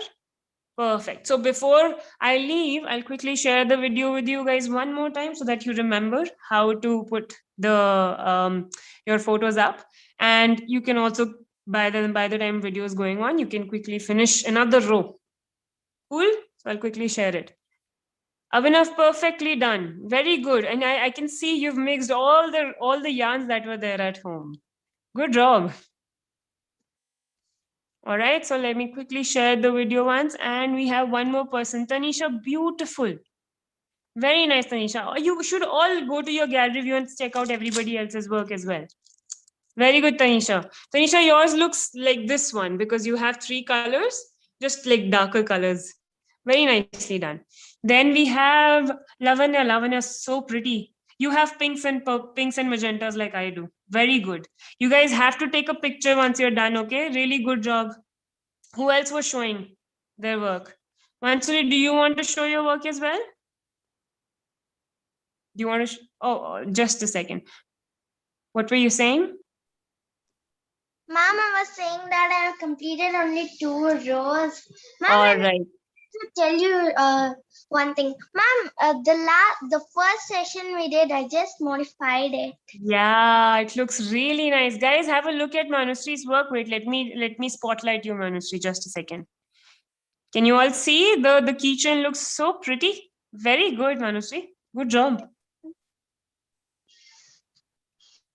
Perfect. So before I leave, I'll quickly share the video with you guys one more time so that you remember how to put the your photos up. And you can also, by the time video is going on, you can quickly finish another row. Cool? So I'll quickly share it. Abhinav, perfectly done. Very good. And I can see you've mixed all the yarns that were there at home. Good job. All right, so let me quickly share the video once. And we have one more person, Tanisha. Beautiful. Very nice, Tanisha. You should all go to your gallery view and check out everybody else's work as well. Very good, Tanisha. Tanisha, yours looks like this one because you have 3 colors, just like darker colors. Very nicely done. Then we have Lavanya. Lavanya is so pretty. You have pinks and magentas like I do. Very good. You guys have to take a picture once you're done, okay? Really good job. Who else was showing their work? Mansuri, do you want to show your work as well? Do you want to? Just a second. What were you saying? Ma'am, I was saying that I have completed only 2 rows. Ma'am, All right. to tell you one thing, ma'am. The first session we did, I just modified it. Yeah, it looks really nice. Guys, have a look at Manusri's work. Wait, let me spotlight you, Manusri, just a second. Can you all see the keychain looks so pretty? Very good, Manusri. Good job.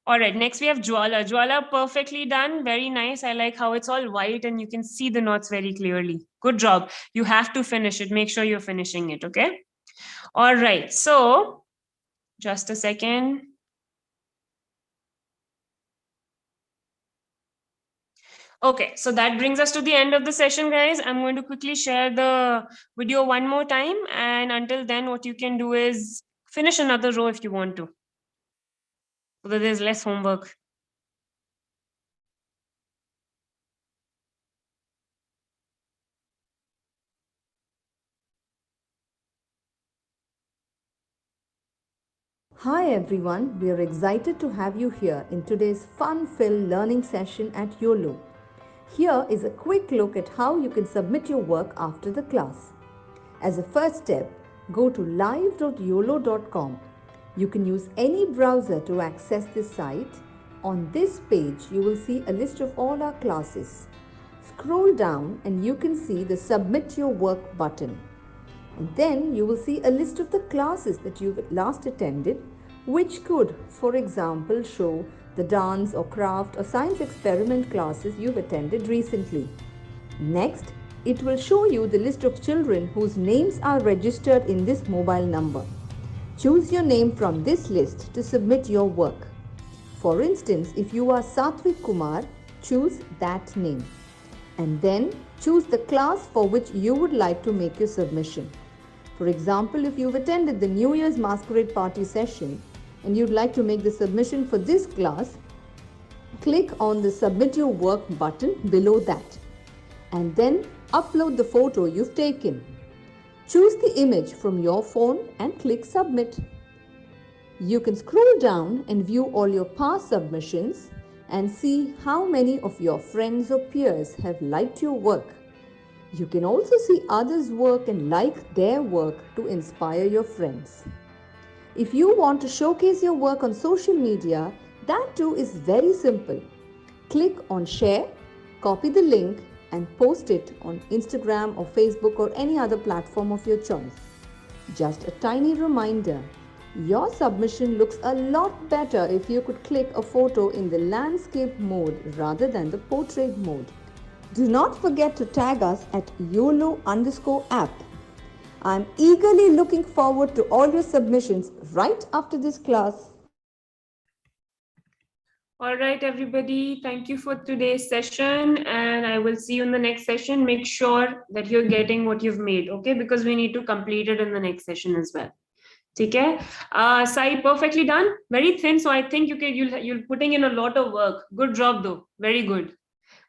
All right, next we have Jwala. Jwala, perfectly done. Very nice. I like how it's all white and you can see the knots very clearly. Good job. You have to finish it. Make sure you're finishing it, okay? All right, so just a second. Okay, so that brings us to the end of the session, guys. I'm going to quickly share the video one more time. And until then, what you can do is finish another row if you want to, so that there's less homework. Hi everyone, we are excited to have you here in today's fun-filled learning session at YOLO. Here is a quick look at how you can submit your work after the class. As a first step, go to live.yolo.com. You can use any browser to access this site. On this page, you will see a list of all our classes. Scroll down and you can see the Submit Your Work button. And then you will see a list of the classes that you've last attended, which could, for example, show the dance or craft or science experiment classes you've attended recently. Next, it will show you the list of children whose names are registered in this mobile number. Choose your name from this list to submit your work. For instance, if you are Satvik Kumar, choose that name. And then choose the class for which you would like to make your submission. For example, if you've attended the New Year's Masquerade Party session and you'd like to make the submission for this class, click on the Submit Your Work button below that and then upload the photo you've taken. Choose the image from your phone and click Submit. You can scroll down and view all your past submissions and see how many of your friends or peers have liked your work. You can also see others' work and like their work to inspire your friends. If you want to showcase your work on social media, that too is very simple. Click on share, copy the link, and post it on Instagram or Facebook or any other platform of your choice. Just a tiny reminder, your submission looks a lot better if you could click a photo in the landscape mode rather than the portrait mode. Do not forget to tag us at YOLO_app. I'm eagerly looking forward to all your submissions right after this class. All right, everybody. Thank you for today's session. And I will see you in the next session. Make sure that you're getting what you've made, okay? Because we need to complete it in the next session as well. Okay? Sai, perfectly done. Very thin. So I think you're putting in a lot of work. Good job, though. Very good.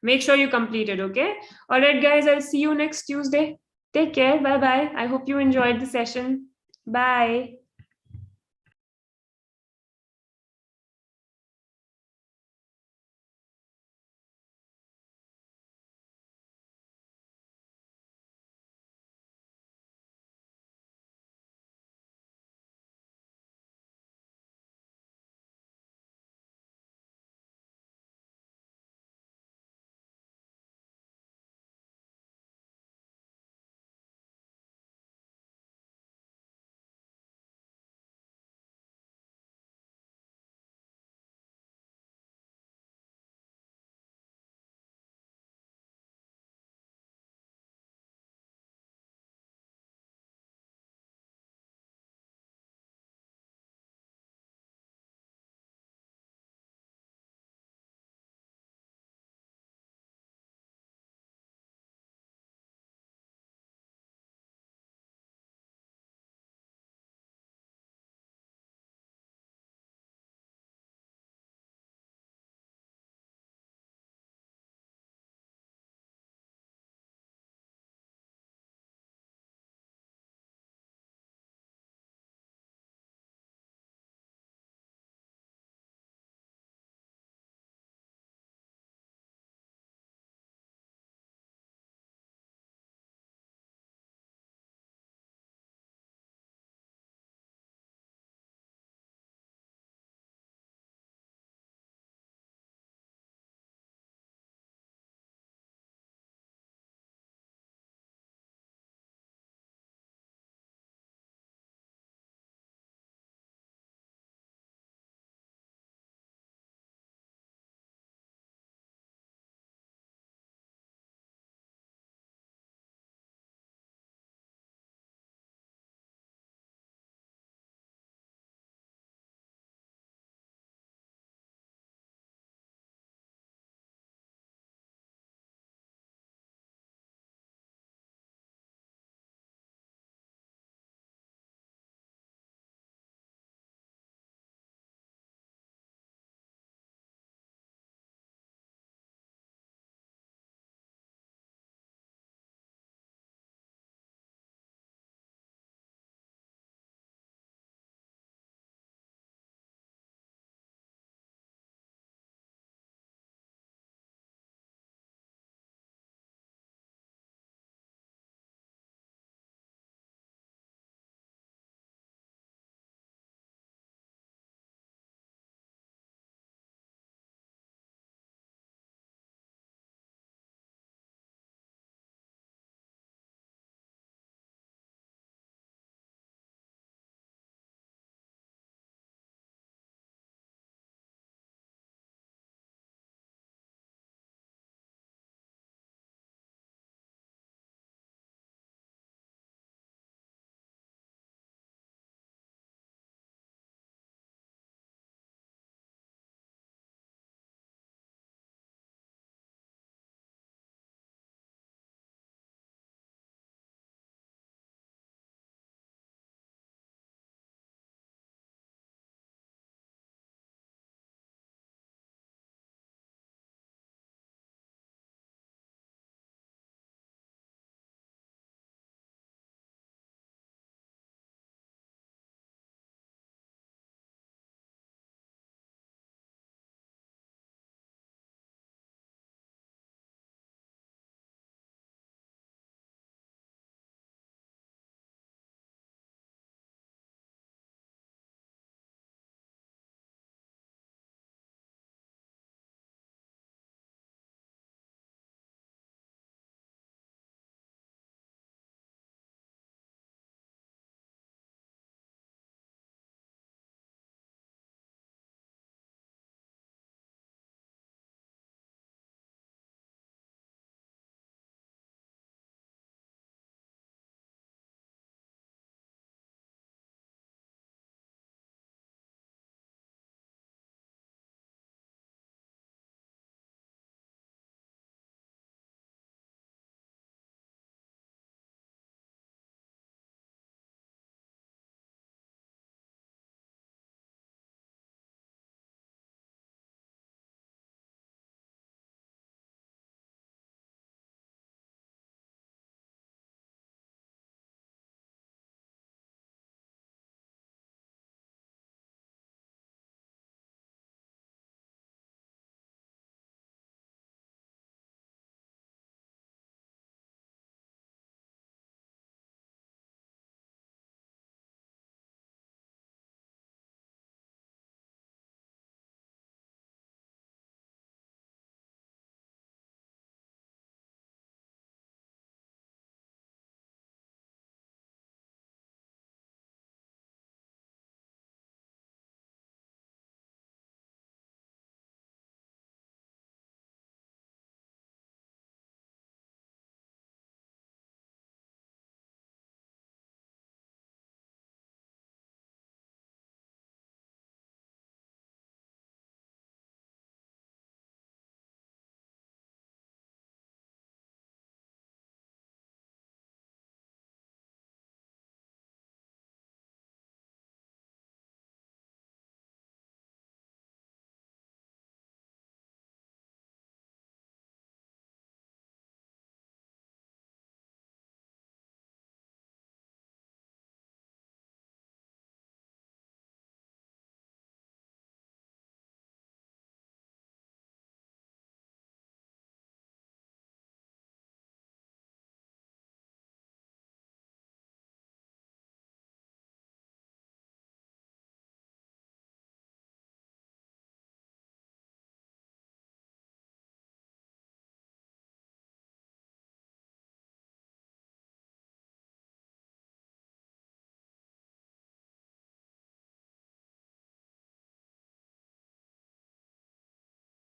Make sure you complete it, okay? All right, guys. I'll see you next Tuesday. Take care. Bye-bye. I hope you enjoyed the session. Bye.